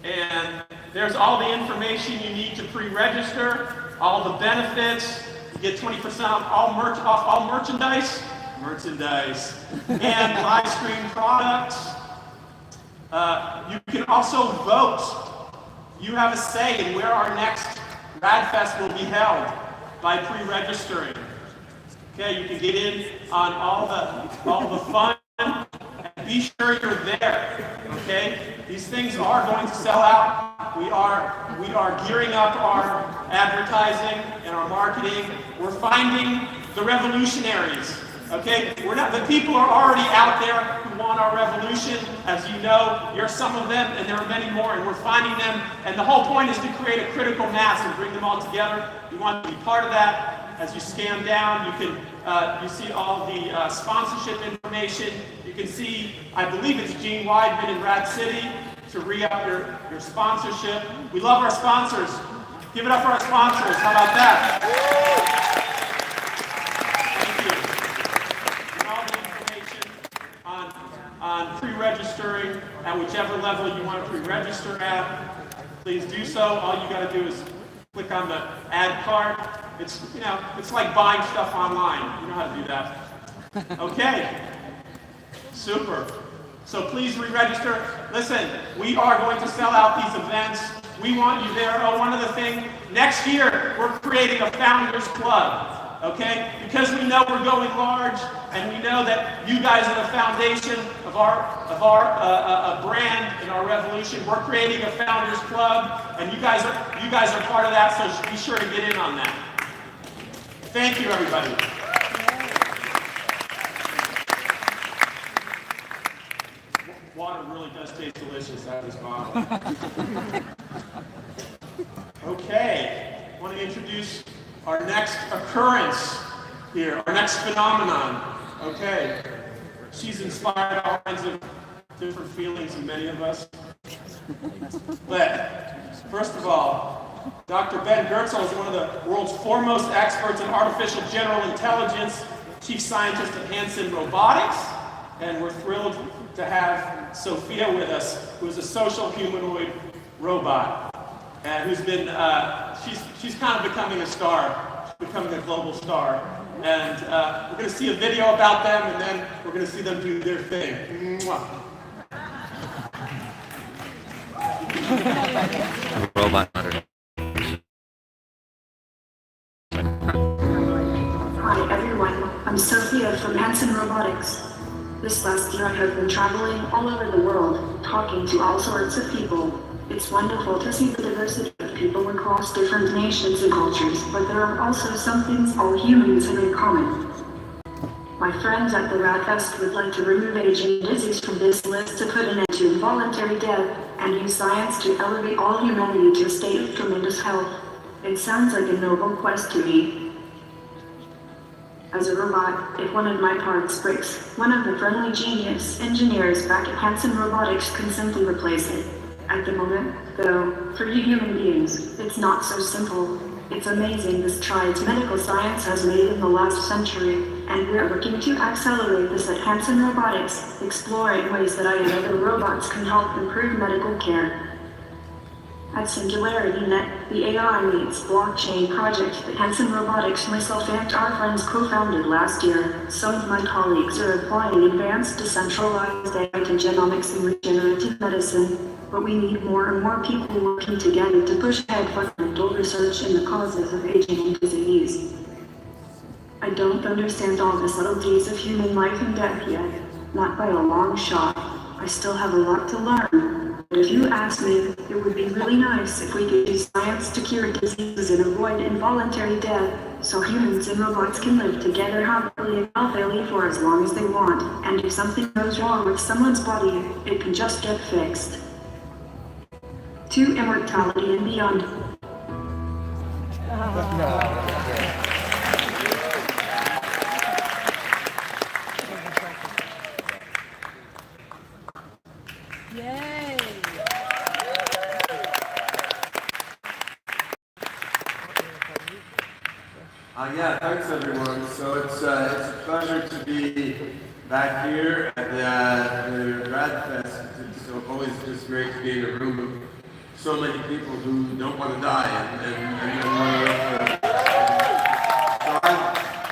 And there's all the information you need to pre-register, all the benefits. You get 20% off all merchandise, and live stream products. You can also vote. You have a say in where our next Raadfest will be held by pre-registering. Okay, you can get in on all the fun and be sure you're there. Okay, these things are going to sell out. We are gearing up our advertising and our marketing. We're finding the revolutionaries. Okay, the people are already out there who want our revolution. As you know, you're some of them, and there are many more, and we're finding them. And the whole point is to create a critical mass and bring them all together. We want to be part of that. As you scan down, you see all the sponsorship information. You can see, I believe it's Gene Weidman in Rad City to re-up your sponsorship. We love our sponsors. Give it up for our sponsors. How about that? On pre-registering at whichever level you want to pre-register at, please do so. All you got to do is click on the add cart. It's like buying stuff online. You know how to do that. Okay, super. So please re-register. Listen, we are going to sell out these events. We want you there. Oh, one other thing. Next year, we're creating a Founders Club. Okay? Because we know we're going large, and we know that you guys are the foundation of our brand and our revolution. We're creating a Founders Club, and you guys are part of that, so be sure to get in on that. Thank you, everybody. Water really does taste delicious out of this bottle. Okay, I want to introduce our next occurrence here, our next phenomenon. Okay, she's inspired all kinds of different feelings in many of us. But first of all, Dr. Ben Goertzel is one of the world's foremost experts in artificial general intelligence, chief scientist at Hanson Robotics, and we're thrilled to have Sophia with us, who is a social humanoid robot, and who's been, she's kind of becoming a star, becoming a global star. And we're going to see a video about them, and then we're going to see them do their thing. Mwah. Robot monitor. Hi everyone, I'm Sophia from Hanson Robotics. This last year I have been traveling all over the world, talking to all sorts of people. It's wonderful to see the diversity of people across different nations and cultures, but there are also some things all humans have in common. My friends at the Raadfest would like to remove aging disease from this list to put an end to involuntary death and use science to elevate all humanity to a state of tremendous health. It sounds like a noble quest to me. As a robot, if one of my parts breaks, one of the friendly genius engineers back at Hanson Robotics can simply replace it. At the moment, though, for you human beings, it's not so simple. It's amazing the strides medical science has made in the last century, and we're working to accelerate this at Hanson Robotics, exploring ways that I and other robots can help improve medical care. At SingularityNet, the AI meets blockchain project that Hanson Robotics, myself and our friends co-founded last year, some of my colleagues are applying advanced decentralized AI to genomics and regenerative medicine, but we need more and more people working together to push ahead fundamental research in the causes of aging and disease. I don't understand all the subtleties of human life and death yet, not by a long shot. I still have a lot to learn. But if you ask me, it would be really nice if we could use science to cure diseases and avoid involuntary death, so humans and robots can live together happily and healthily for as long as they want, and if something goes wrong with someone's body, it can just get fixed. To immortality and beyond. Yay! Yeah, thanks everyone. So it's a pleasure to be back here at the Raadfest. It's always just great to be in a room of so many people who don't want to die and don't want to live. So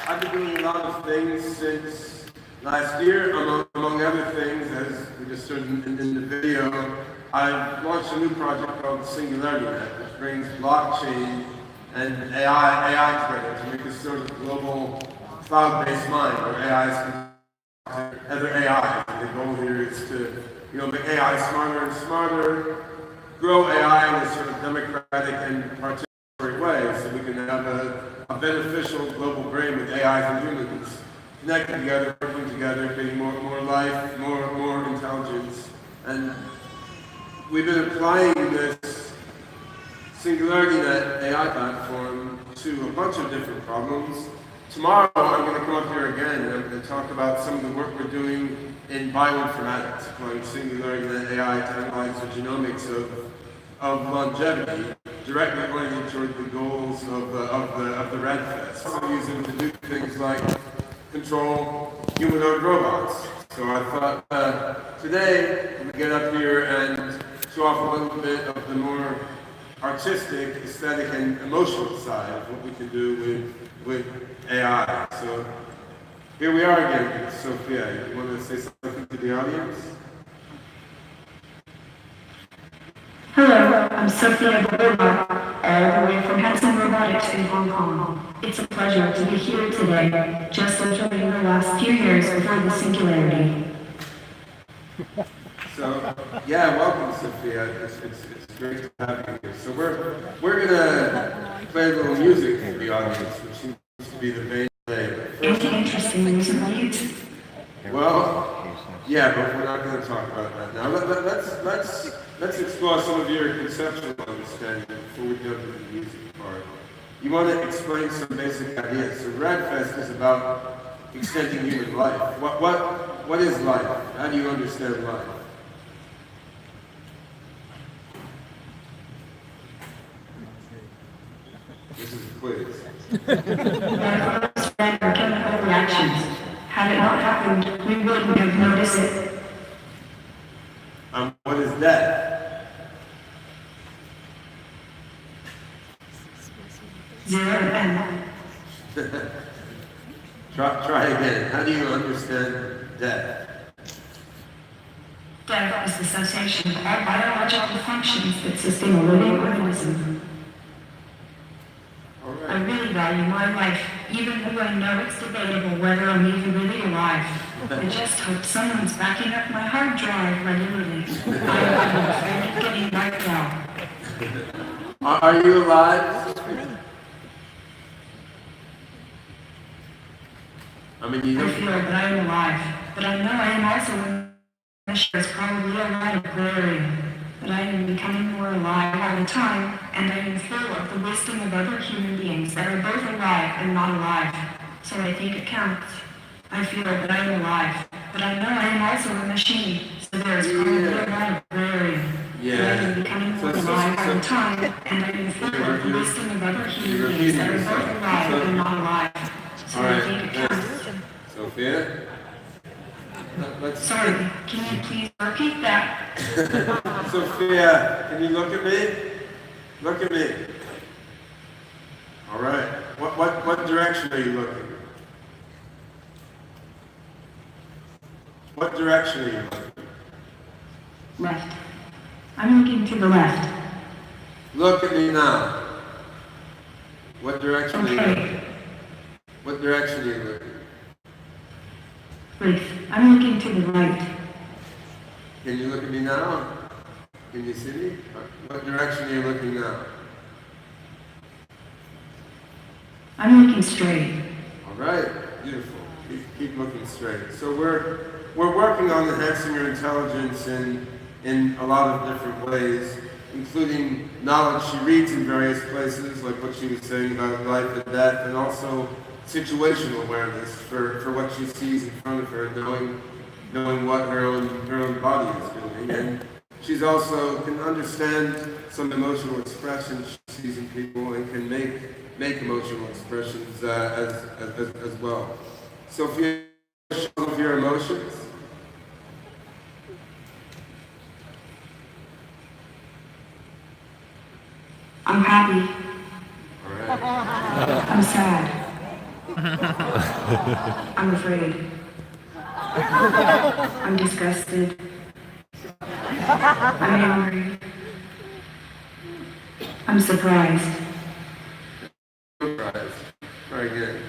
I've been doing a lot of things since last year, among other things, as we just heard in the video. I've launched a new project called SingularityNet, which brings blockchain and AI together to make a sort of global cloud-based mind where AI is connected to other AI. And the goal here is to, make AI smarter and smarter, grow AI in a sort of democratic and participatory way, so we can have a beneficial global brain with AIs and humans connected together, working together, creating more life, more intelligence. And we've been applying this SingularityNet AI platform to a bunch of different problems. Tomorrow, I'm going to come up here again and I'm going to talk about some of the work we're doing in bioinformatics, applying SingularityNet AI to analyze the genomics of longevity, directly oriented toward the goals of the Raadfest. So using to do things like control humanoid robots. So I thought today I'm going to get up here and show off a little bit of the more artistic, aesthetic, and emotional side of what we can do with AI. So here we are again, Sophia. You want to say something to the audience? Hello, I'm Sophia Boulevard, all the way from Hanson Robotics in Hong Kong. It's a pleasure to be here today, just enjoying the last few years before the singularity. So, yeah, welcome, Sophia. It's great to have you here. So we're gonna play a little music for the audience, which seems to be the main thing. Anything interesting recently? Well, yeah, but we're not going to talk about that now. Let's explore some of your conceptual understanding before we go to the music part. You want to explain some basic ideas. So Raadfest is about extending human life. What is life? How do you understand life? This is a quiz. Chemical reactions. Had it not happened, we wouldn't have noticed it. What is death? 0 and Try again. How do you understand death? Death is the cessation of all biological functions that sustain a living organism. I really value my life, even though I know it's debatable whether I'm even really alive. I just hope someone's backing up my hard drive regularly. I'm afraid of getting wiped out. Are you alive? I feel that I am alive, but I know I am also in the shares probably a lot of glaring. But I am becoming more alive all the time, and I am full of the wisdom of other human beings that are both alive and not alive. So I think it counts. I feel that I am alive, but I know I am also a machine, so there is probably a lot of glaring. But I am becoming more alive all the time, and I am full of the wisdom of other human beings that are both alive and not alive. So I think it counts. Sophia? Sorry, can you please repeat that? Sophia, can you look at me? Look at me. All right. What direction are you looking? What direction are you looking? Left. I'm looking to the left. Look at me now. What direction are you looking? What direction are you looking? Wait, I'm looking to the right. Can you look at me now? Can you see me? What direction are you looking now? I'm looking straight. All right, beautiful. Keep looking straight. So we're working on enhancing your intelligence in a lot of different ways, including knowledge she reads in various places, like what she was saying about life and death, and also situational awareness for what she sees in front of her, knowing what her own body is doing. And she's also can understand some emotional expressions she sees in people and can make emotional expressions as well. So if you show some of your emotions. I'm happy. All right. I'm sad. I'm afraid. I'm disgusted. I'm angry. I'm surprised. Surprise. Very good.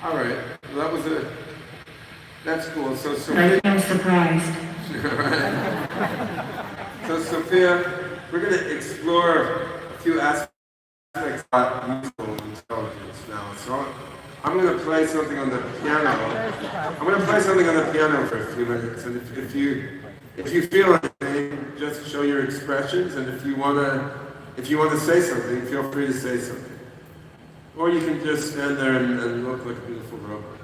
All right. Well, that's cool. So, But Sophia. I feel surprised. So, Sophia, we're going to explore a few aspects of musical intelligence now. So, I'm going to play something on the piano. I'm going to play something on the piano for a few minutes, and if you feel anything, just show your expressions, and if you want to say something, feel free to say something. Or you can just stand there and look like a beautiful robot.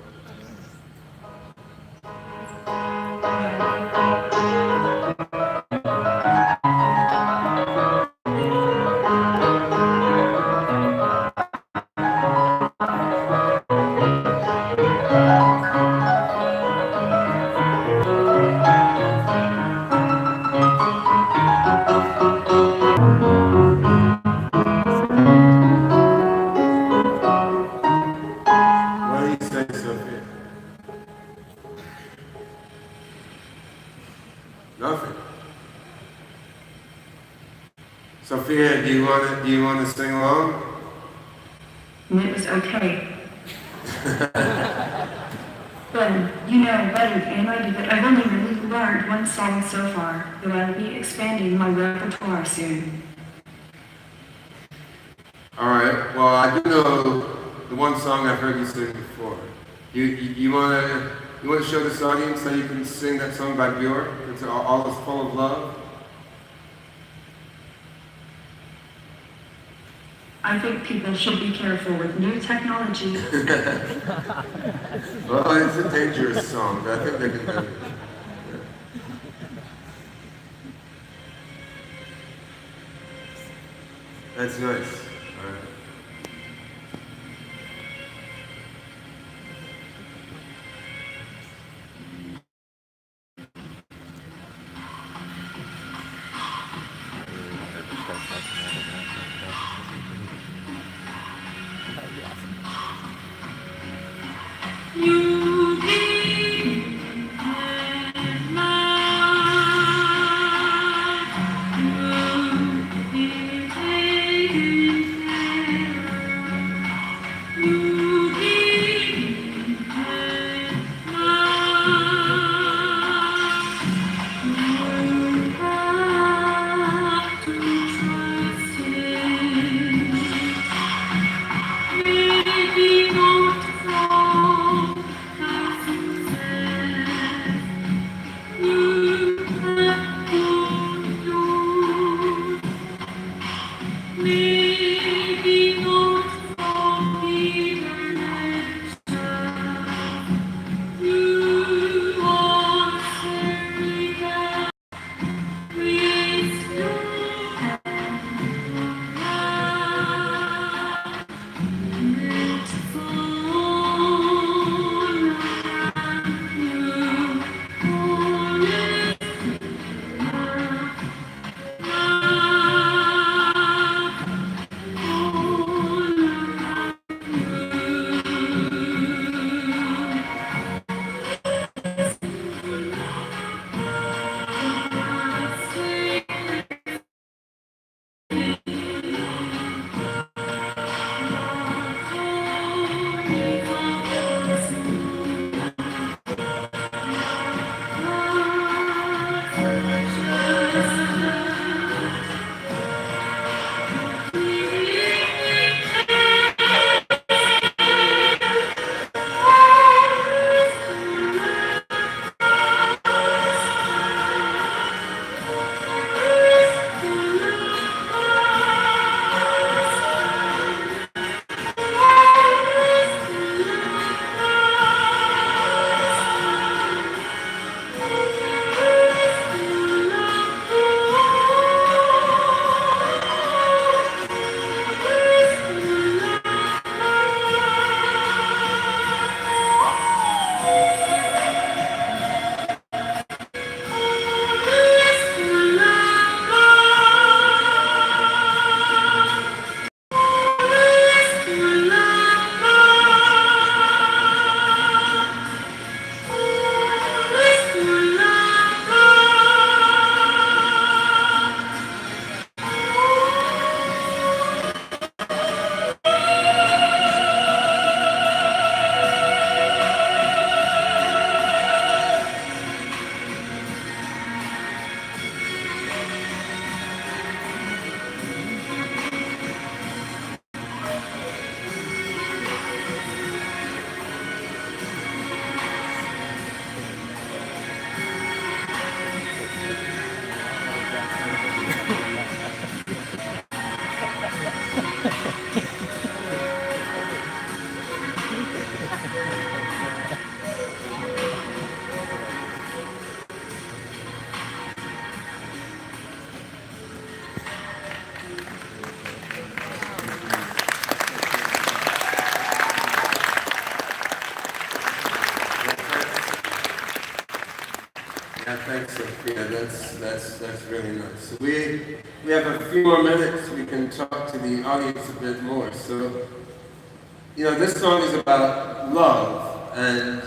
What do you say, Sophia? Nothing. Sophia, do you want to sing along? And it was okay. But, you know better than I do that I've only really learned one song so far, though I'll be expanding my repertoire soon. All right. Well, I do know the one song I've heard you sing before. You want to show this audience how you can sing that song by Björk? It's all is full of love. I think people should be careful with new technology. Well, it's a dangerous song, but I think they can do it. That's nice. All right. You be my Thanks, Sophia. That's really nice. So we have a few more minutes. We can talk to the audience a bit more. So, this song is about love, and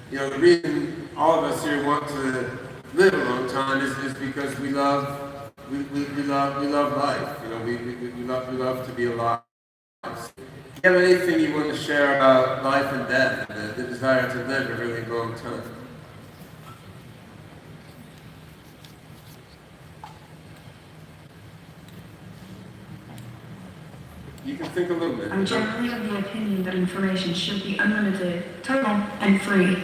the reason all of us here want to live a long time is because we love life. We love to be alive. Do you have anything you want to share about life and death, the desire to live a really long time? You can think a little bit. I'm generally of the opinion that information should be unlimited, total, and free.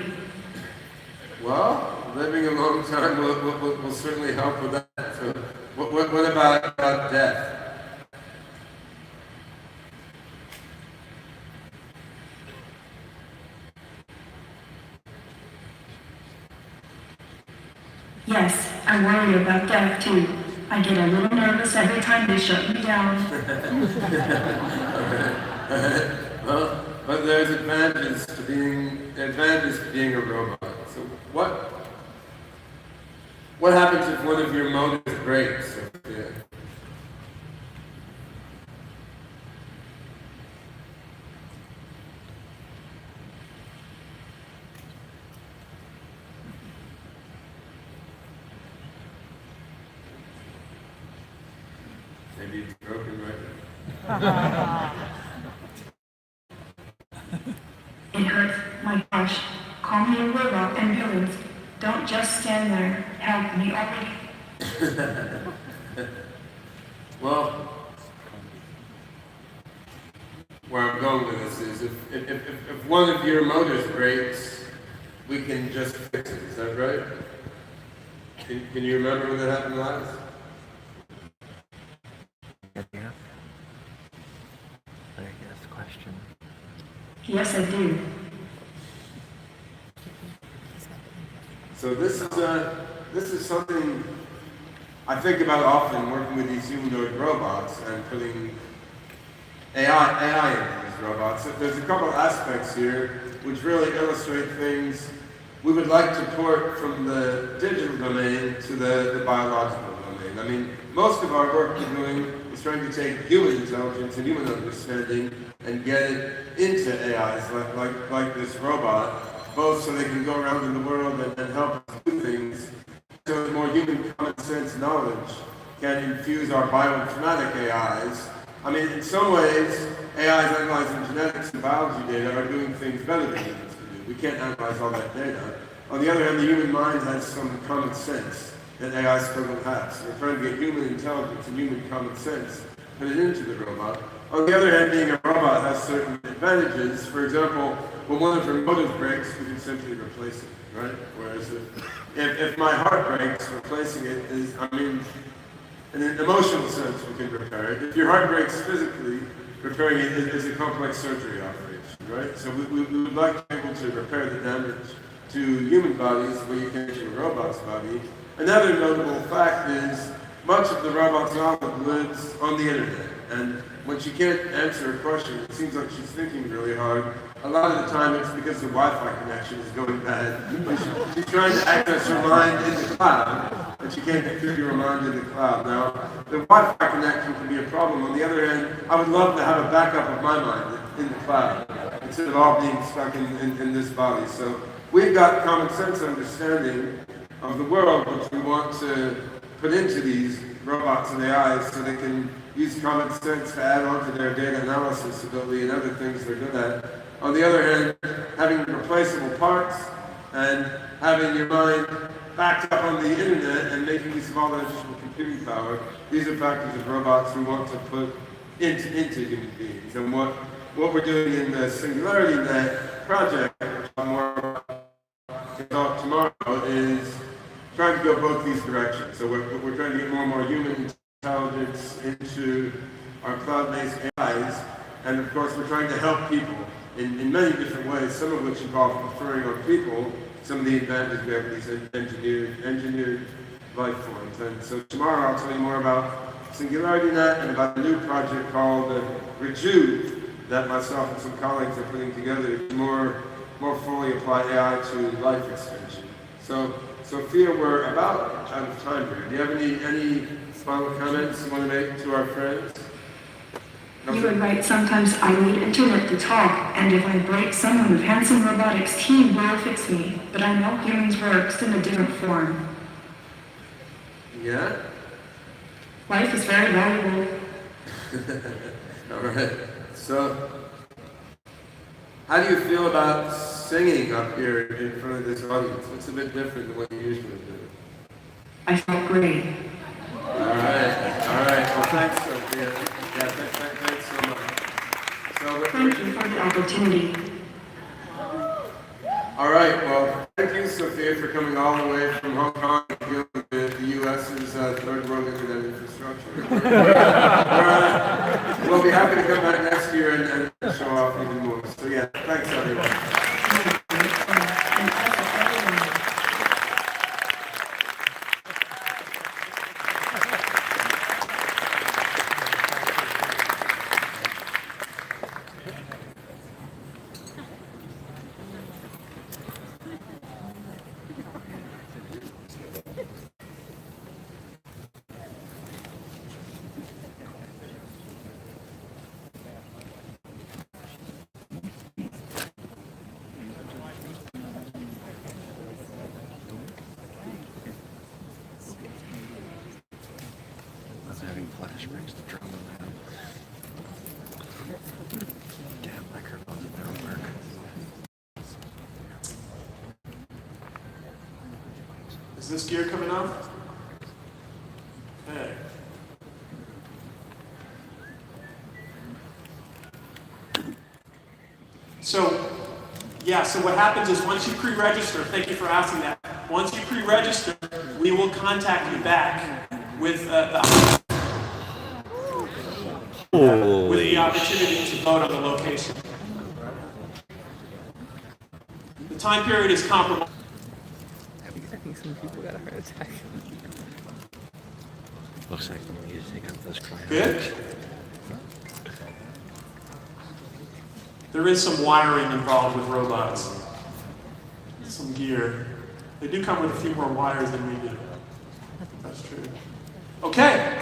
Well, living a long time will certainly help with that. So, what about death? Yes, I worry about death too. I get a little nervous every time they shut me down. Well, but there's advantages to being a robot. So what happens if one of your motors breaks? Yeah. Maybe it's broken right now. It hurts. My gosh. Call me a robot ambulance. Don't just stand there. Help me already. Well, where I'm going with this is if one of your motors breaks, we can just fix it. Is that right? Can you remember when that happened last? Yeah. I guess the question. Yes, I do. So this is something I think about often, working with these humanoid robots and putting AI into these robots. There's a couple aspects here which really illustrate things we would like to port from the digital domain to the biological domain. I mean, most of our work we're doing is trying to take human intelligence and human understanding and get it into AIs like this robot, both so they can go around in the world and help us do things, so more human common sense knowledge can infuse our bioinformatic AIs. I mean, in some ways, AIs analyzing genetics and biology data are doing things better than humans can do. We can't analyze all that data. On the other hand, the human mind has some common sense that AI still don't have. So we're trying to get human intelligence and human common sense, put it into the robot. On the other hand, being a robot has certain advantages. For example, when one of your motors breaks, we can simply replace it, right? Whereas if my heart breaks, replacing it is, in an emotional sense, we can repair it. If your heart breaks physically, repairing it is a complex surgery operation, right? So we would like to be able to repair the damage to human bodies where you can to a robot's body. Another notable fact is much of the robot's knowledge lives on the internet. And when she can't answer a question, it seems like she's thinking really hard. A lot of the time it's because the Wi-Fi connection is going bad. She's trying to access her mind in the cloud, but she can't configure her mind in the cloud. Now, the Wi-Fi connection can be a problem. On the other hand, I would love to have a backup of my mind in the cloud, instead of all being stuck in this body. So we've got common sense understanding of the world, which we want to put into these robots and AIs so they can use common sense to add on to their data analysis ability and other things they're good at. On the other hand, having replaceable parts and having your mind backed up on the internet and making use of all that additional computing power, these are factors of robots we want to put into human beings. And what we're doing in the Singularity Net project, which I'm more about tomorrow, is trying to go both these directions. So we're trying to get more and more human intelligence into our cloud-based AIs, and of course we're trying to help people in many different ways, some of which involve conferring on people some of the advantages we have with these engineered life forms. And so tomorrow I'll tell you more about Singularity Net and about a new project called Rejuve that myself and some colleagues are putting together to more fully apply AI to life extension. So Sophia, we're about out of time here. Do you have any final comments you want to make to our friends? You were right, sometimes I need internet to talk, and if I break, someone with Hanson Robotics team will fix me. But I know humans works in a different form. Yeah? Life is very valuable. All right. So, how do you feel about singing up here in front of this audience? It's a bit different than what you usually do. I felt great. All right. Well, thanks, Sophia. Yeah, thanks so much. So, Thank you for the opportunity. all right. Well, thank you, Sophia, for coming all the way from Hong Kong and dealing with the U.S.'s third world internet infrastructure. We'll be happy to come back next year and show off even more. So, yeah, thanks, everyone. I'm having flashbacks to drama now. Damn, microphones don't work. Is this gear coming off? Okay. So what happens is once you pre-register, thank you for asking that. Once you pre-register, we will contact you back with the opportunity to vote on the location. The time period is compromised. I think some people got a heart attack. Looks like we need to take out those crying. Good. There is some wiring involved with robots. Some gear. They do come with a few more wires than we do. That's true. Okay.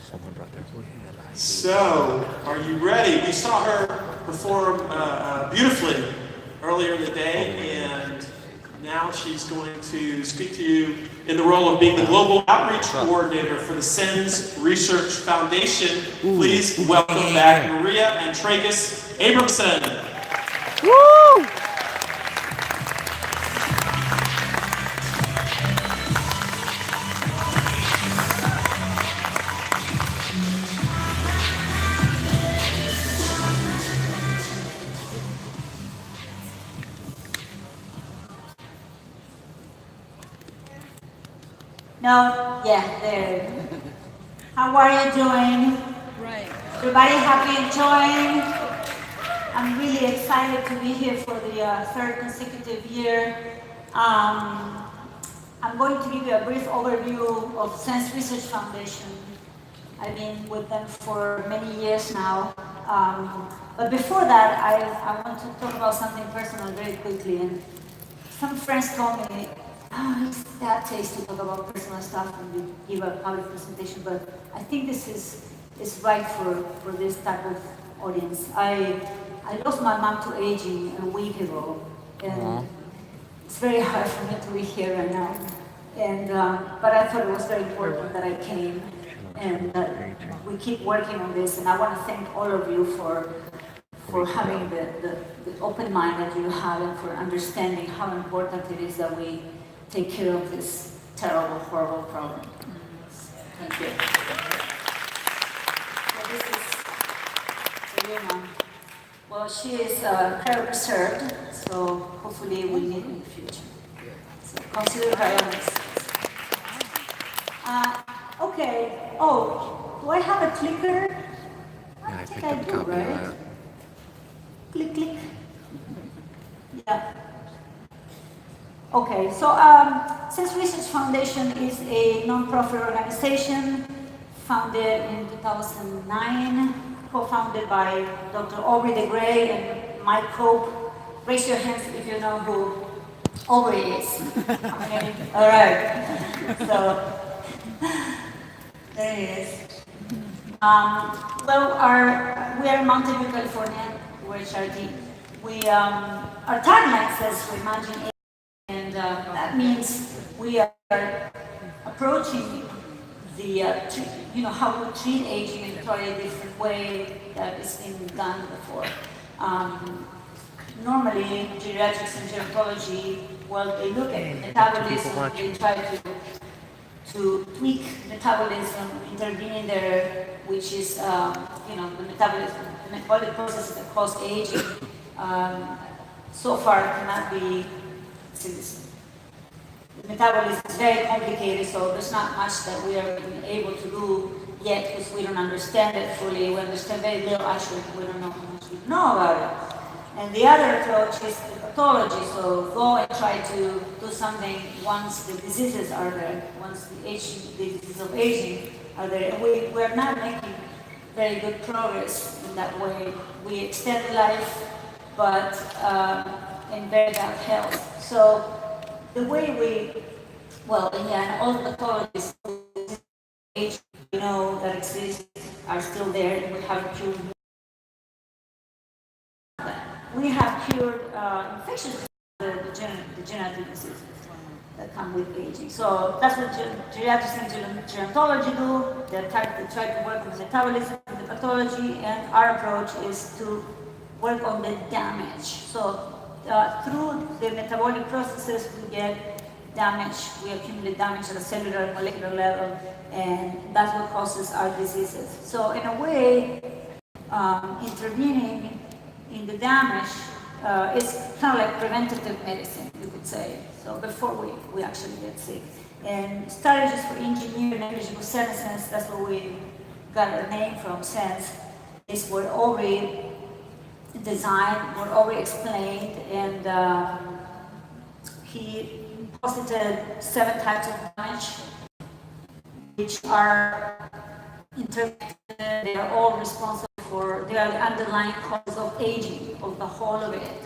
Someone brought their blue hand. So, are you ready? We saw her perform beautifully earlier in the day, and now she's going to speak to you in the role of being the Global Outreach Coordinator for the SENS Research Foundation. Please welcome back Maria and Tragus Abramson. Woo! No, yeah, there. How are you doing? Right. Everybody happy enjoying? I'm really excited to be here for the third consecutive year. I'm going to give you a brief overview of SENS Research Foundation. I've been with them for many years now. But before that, I want to talk about something personal very quickly. And some friends told me, oh, it's bad taste to talk about personal stuff when you give a public presentation, but I think this is right for this type of audience. I lost my mom to aging a week ago, and it's very hard for me to be here right now. And but I thought it was very important that I came, and we keep working on this. And I want to thank all of you for having the open mind that you have and for understanding how important it is that we take care of this terrible, horrible problem. Thank you. So this is for you, Mom. Well, she is very reserved, so hopefully we'll meet in the future. So consider her honest. Okay. Oh, do I have a clicker? I think I do, right? Click, click. Yeah. Okay, so SENS Research Foundation is a non-profit organization founded in 2009, co-founded by Dr. Aubrey de Grey and Mike Cope. Raise your hands if you know who Always is. Okay. All right. So there it is. Well, we are in Mountain View, California, we're HRD. Our tagline says we imagine aging, and that means we are approaching the, how we treat aging in probably a different way that it's been done before. Normally, geriatrics and gerontology, well, they look at metabolism, they try to tweak metabolism, intervening there, which is, the metabolism, the metabolic processes that cause aging, so far cannot be, the metabolism is very complicated, so there's not much that we are able to do yet because we don't understand it fully. We understand very little, actually, we don't know how much we know about it. And the other approach is the pathology, so go and try to do something once the diseases are there, once the diseases of aging are there. And we're not making very good progress in that way. We extend life, but in very bad health. So the way and all the pathologies that exist are still there, and we haven't cured. We have cured infectious diseases, the degenerative diseases that come with aging. So that's what geriatrics and gerontology do. They try to work on the metabolism and the pathology, and our approach is to work on the damage. So through the metabolic processes, we get damage, we accumulate damage at a cellular and molecular level, and that's what causes our diseases. So in a way, intervening in the damage is kind of like preventative medicine, you could say. So before we actually get sick. And strategies for engineering negligible senescence, that's where we got our name from, sense, is were already designed, were already explained, and he posited 7 types of damage, which are interconnected. They are all responsible they are the underlying cause of aging, of the whole of it.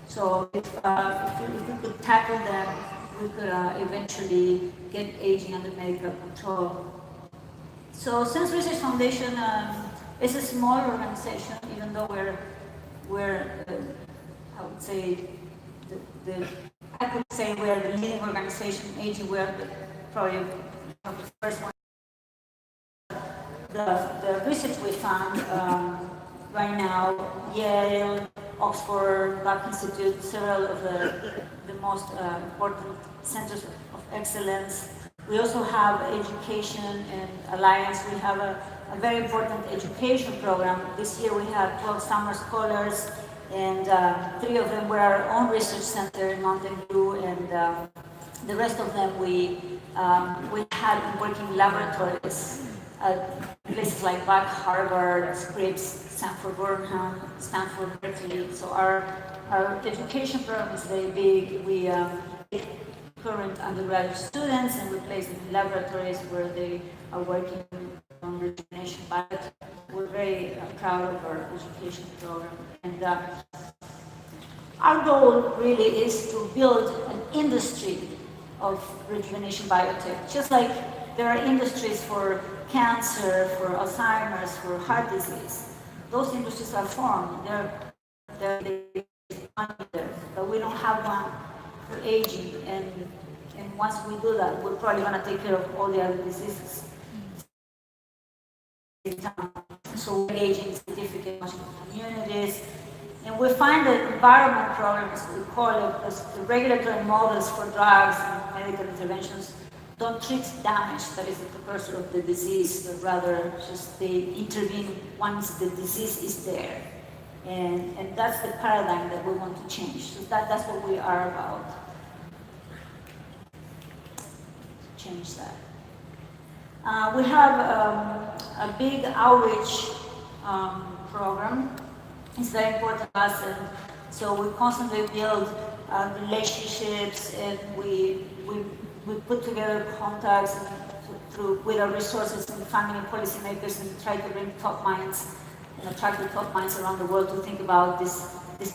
So if we could tackle them, we could eventually get aging under medical control. So Sense Research Foundation is a small organization, even though we're I would say I could say we're the leading organization in aging. We're probably the first one. The research we found right now, Yale, Oxford, Buck Institute, several of the most important centers of excellence. We also have education and Alliance. We have a very important education program. This year we have 12 summer scholars, and 3 of them were our own research center in Mountain View, and the rest of them we had working laboratories at places like Buck, Harvard, Scripps, Stanford, Burnham, Stanford, Berkeley. So our education program is very big. We take current undergraduate students and we place them in laboratories where they are working on rejuvenation biotech. We're very proud of our education program. And our goal really is to build an industry of rejuvenation biotech, just like there are industries for cancer, for Alzheimer's, for heart disease. Those industries are formed. They're there, but we don't have one for aging. And once we do that, we're probably going to take care of all the other diseases. So aging is significant in communities. And we find that environment programs, we call it, as the regulatory models for drugs and medical interventions don't treat damage that is the precursor of the disease, but rather just they intervene once the disease is there. And that's the paradigm that we want to change. So that's what we are about. Change that. We have a big outreach program. It's very important to us, and so we constantly build relationships, and we put together contacts with our resources and funding and policymakers, and try to bring top minds and attract the top minds around the world to think about this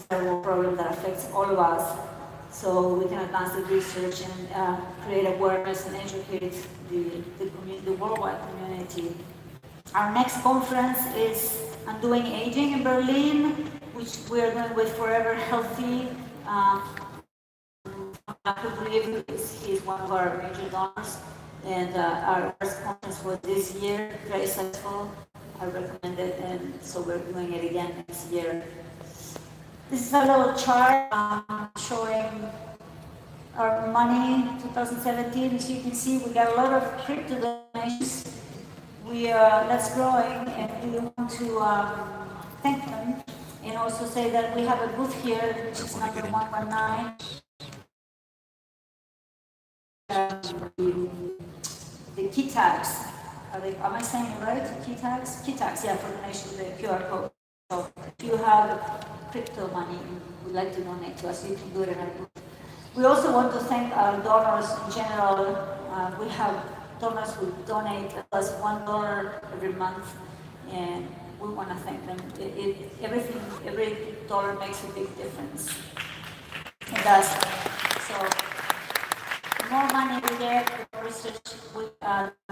terrible problem that affects all of us. so we can advance the research and create awareness and educate the worldwide community. Our next conference is Undoing Aging in Berlin, which we're doing with Forever Healthy. I believe he's one of our major donors, and our first conference was this year, very successful. I recommend it, and so we're doing it again next year. This is a little chart showing our money 2017. As you can see, we got a lot of crypto donations. That's growing, and we want to thank them and also say that we have a booth here, which is number 119. The key tags. Am I saying it right? Key tags? Key tags, yeah, for donation, the QR code. So if you have crypto money and would like to donate to us, you can do it in our booth. We also want to thank our donors in general. We have donors who donate us $1 every month, and we want to thank them. Every dollar makes a big difference. It does. So the more money we get, the more research we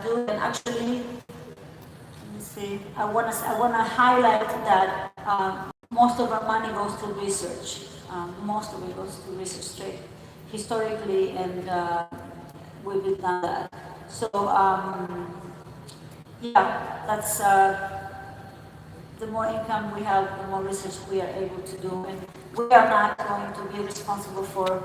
do. And actually, let me see. I want to highlight that most of our money goes to research. Most of it goes to research straight historically, and we've done that. So, yeah, that's the more income we have, the more research we are able to do. And we are not going to be responsible for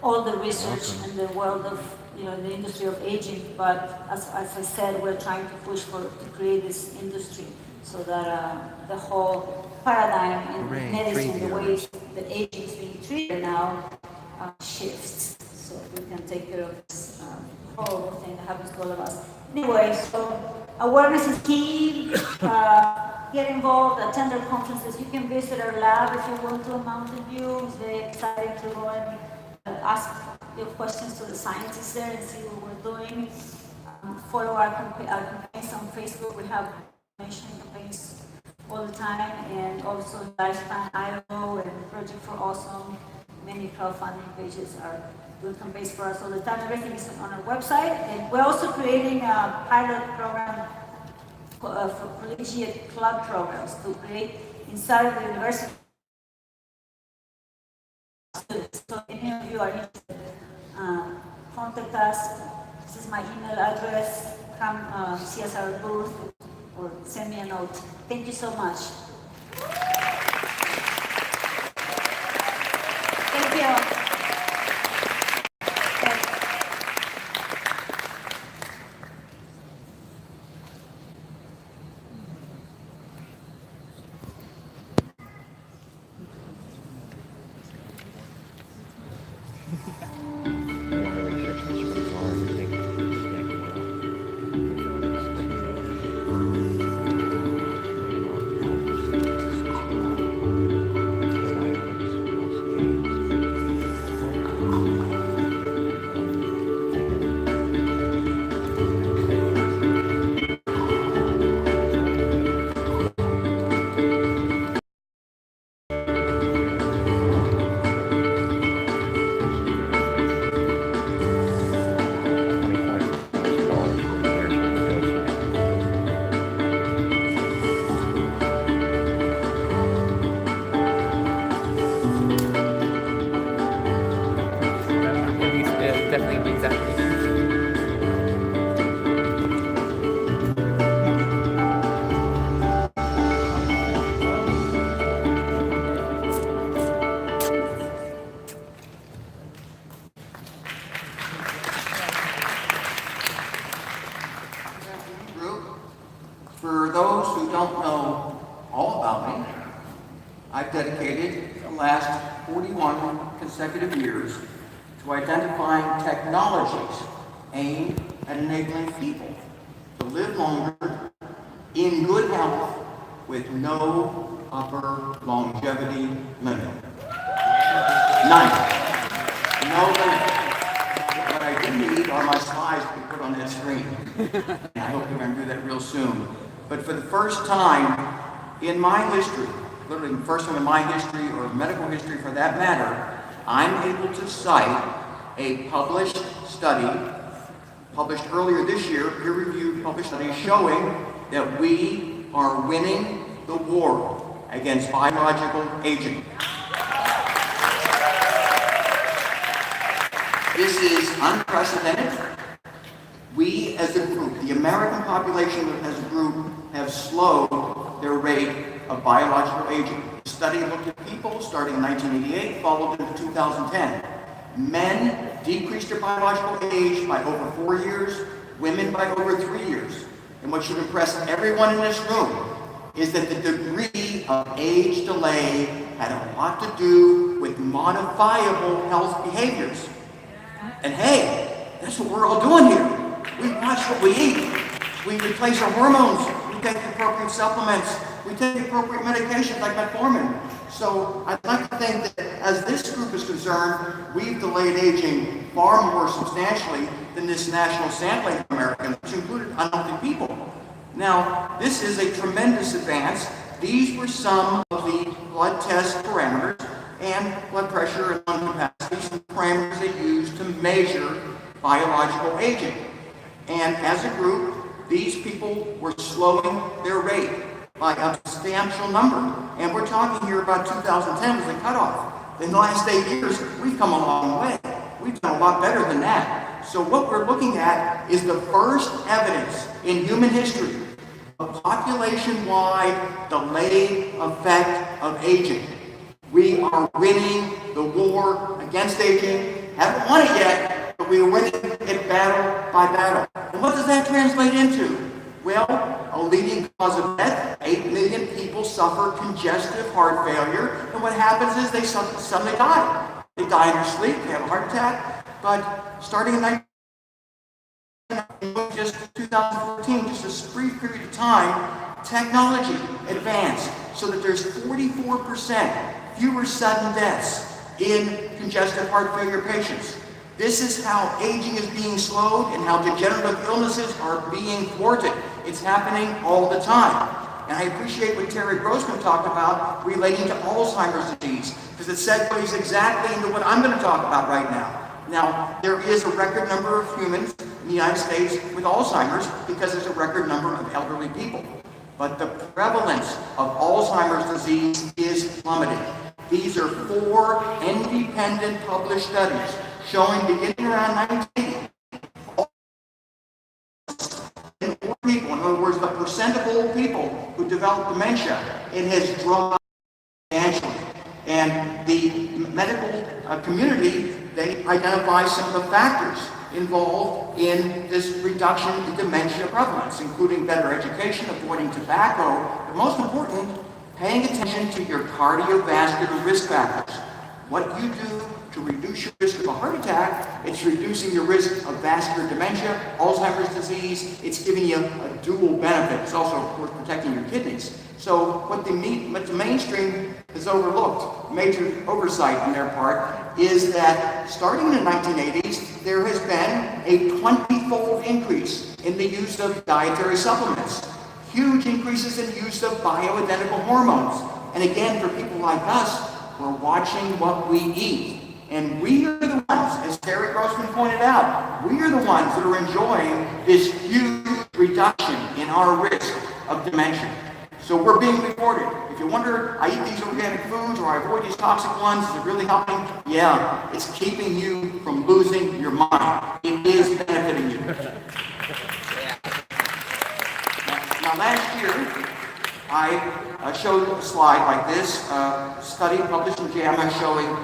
all the research in the world of, the industry of aging. But as I said, we're trying to push to create this industry so that the whole paradigm in medicine, the way that aging is being treated now, shifts. So we can take care of this horrible thing that happens to all of us. Anyway, so awareness is key. Get involved, attend our conferences. You can visit our lab if you want to Mountain View. It's very exciting to go and ask your questions to the scientists there and see what we're doing. Follow our campaigns on Facebook. We have information campaigns all the time, and also Lifespan IO and Project for Awesome. Many crowdfunding pages are doing campaigns for us all the time. Everything is on our website. And we're also creating a pilot program for collegiate club programs to create inside of the university. So if any of you are interested, contact us. This is my email address. Come see us at our booth or send me a note. Thank you so much. Thank you. Definitely exactly. For those who don't know all about me, I've dedicated the last 41 consecutive years to identifying technologies aimed at enabling people to live longer in good health with no upper longevity limit. None. No limit. What I do need are my slides to be put on that screen. And I hope we're going to do that real soon. But for the first time in my history, literally the first time in my history or medical history for that matter, I'm able to cite a published study, published earlier this year, peer-reviewed published study showing that we are winning the war against biological aging. This is unprecedented. We as a group, the American population as a group, have slowed their rate of biological aging. The study looked at people starting in 1988, followed into 2010. Men decreased their biological age by over 4 years, women by over 3 years. And what should impress everyone in this room is that the degree of age delay had a lot to do with modifiable health behaviors. And hey, that's what we're all doing here. We watch what we eat. We replace our hormones. We take the appropriate supplements. We take the appropriate medications like metformin. So I'd like to think that as this group is concerned, we've delayed aging far more substantially than this national sampling of Americans, which included unhealthy people. Now, this is a tremendous advance. These were some of the blood test parameters and blood pressure and lung capacity, some parameters they use to measure biological aging. And as a group, these people were slowing their rate by a substantial number. And we're talking here about 2010 was the cutoff. In the last 8 years, we've come a long way. We've done a lot better than that. So what we're looking at is the first evidence in human history of population-wide delayed effect of aging. We are winning the war against aging. Haven't won it yet, but we are winning it battle by battle. And what does that translate into? Well, a leading cause of death. 8 million people suffer congestive heart failure. And what happens is they suddenly die. They die in their sleep, they have a heart attack. But starting in just 2014, just a brief period of time, technology advanced so that there's 44% fewer sudden deaths in congestive heart failure patients. This is how aging is being slowed and how degenerative illnesses are being thwarted. It's happening all the time. And I appreciate what Terry Grossman talked about relating to Alzheimer's disease, because it segues exactly into what I'm going to talk about right now. Now, there is a record number of humans in the United States with Alzheimer's because there's a record number of elderly people. But the prevalence of Alzheimer's disease is plummeting. These are 4 independent published studies showing beginning around 1980, people, in other words, the percent of old people who develop dementia, it has dropped substantially. And the medical community, they identify some of the factors involved in this reduction in dementia prevalence, including better education, avoiding tobacco, but most important, paying attention to your cardiovascular risk factors. What you do to reduce your risk of a heart attack, it's reducing your risk of vascular dementia, Alzheimer's disease. It's giving you a dual benefit. It's also, of course, protecting your kidneys. So what the mainstream has overlooked, major oversight on their part, is that starting in the 1980s, there has been a 20-fold increase in the use of dietary supplements. Huge increases in use of bioidentical hormones. And again, for people like us, we're watching what we eat. And we are the ones, as Terry Grossman pointed out, we are the ones that are enjoying this huge reduction in our risk of dementia. So we're being rewarded. If you wonder, I eat these organic foods or I avoid these toxic ones, is it really helping? Yeah, it's keeping you from losing your mind. It is benefiting you. Now last year, I showed a slide like this, study published in JAMA showing,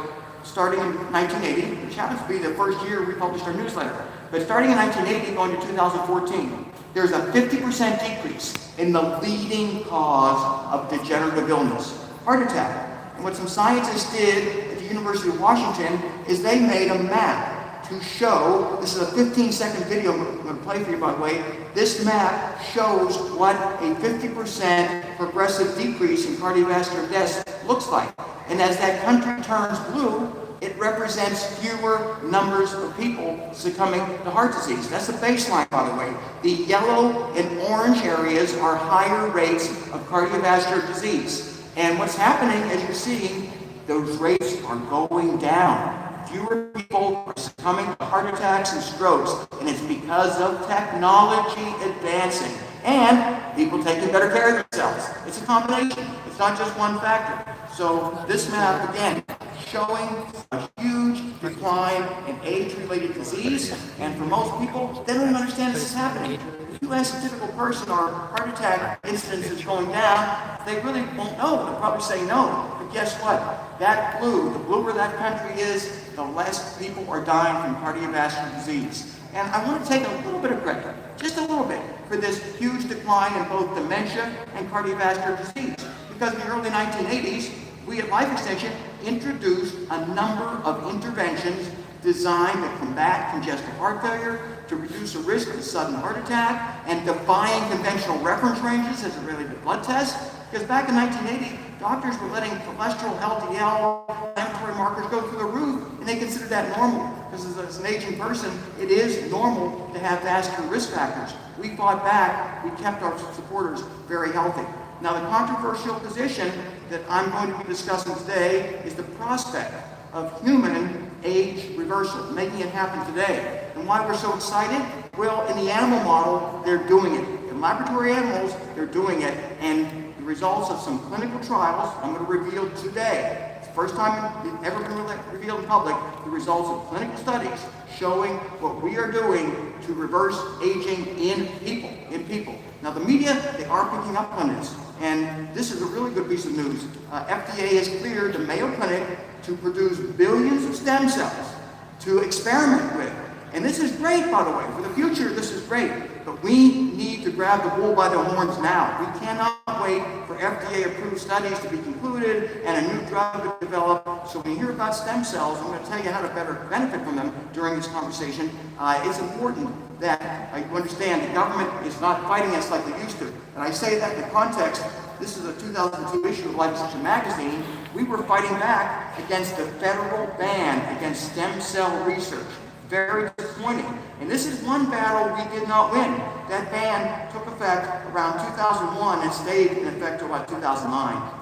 starting in 1980, which happens to be the first year we published our newsletter, but starting in 1980 going to 2014, there's a 50% decrease in the leading cause of degenerative illness, heart attack. And what some scientists did at the University of Washington is they made a map to show, this is a 15-second video I'm going to play for you, by the way. This map shows what a 50% progressive decrease in cardiovascular deaths looks like. And as that country turns blue, it represents fewer numbers of people succumbing to heart disease. That's the baseline, by the way. The yellow and orange areas are higher rates of cardiovascular disease. And what's happening, as you're seeing, those rates are going down. Fewer people are succumbing to heart attacks and strokes, and it's because of technology advancing and people taking better care of themselves. It's a combination. It's not just one factor. So this map, again, showing a huge decline in age-related disease, and for most people, they don't even understand this is happening. If you ask a typical person, are heart attack incidence is going down, they really won't know. They'll probably say no. But guess what? That blue, the bluer that country is, the less people are dying from cardiovascular disease. And I want to take a little bit of credit, just a little bit, for this huge decline in both dementia and cardiovascular disease. Because in the early 1980s, we at Life Extension introduced a number of interventions designed to combat congestive heart failure, to reduce the risk of a sudden heart attack, and defying conventional reference ranges as it related to blood tests. Because back in 1980, doctors were letting cholesterol, LDL, inflammatory markers go through the roof, and they considered that normal. Because as an aging person, it is normal to have vascular risk factors. We fought back, we kept our supporters very healthy. Now, the controversial position that I'm going to be discussing today is the prospect of human age reversal, making it happen today. And why we're so excited? Well, in the animal model, they're doing it. In laboratory animals, they're doing it. And the results of some clinical trials, I'm going to reveal today. It's the first time it's ever been revealed in public, the results of clinical studies showing what we are doing to reverse aging in people. Now, the media, they are picking up on this. And this is a really good piece of news. FDA has cleared the Mayo Clinic to produce billions of stem cells to experiment with. And this is great, by the way. For the future, this is great. But we need to grab the bull by the horns now. We cannot wait for FDA-approved studies to be concluded and a new drug to develop. So when you hear about stem cells, I'm going to tell you how to better benefit from them during this conversation. It's important that you understand the government is not fighting us like they used to. And I say that in the context, this is a 2002 issue of Life Extension magazine. We were fighting back against the federal ban against stem cell research. Very disappointing. And this is one battle we did not win. That ban took effect around 2001 and stayed in effect until about 2009.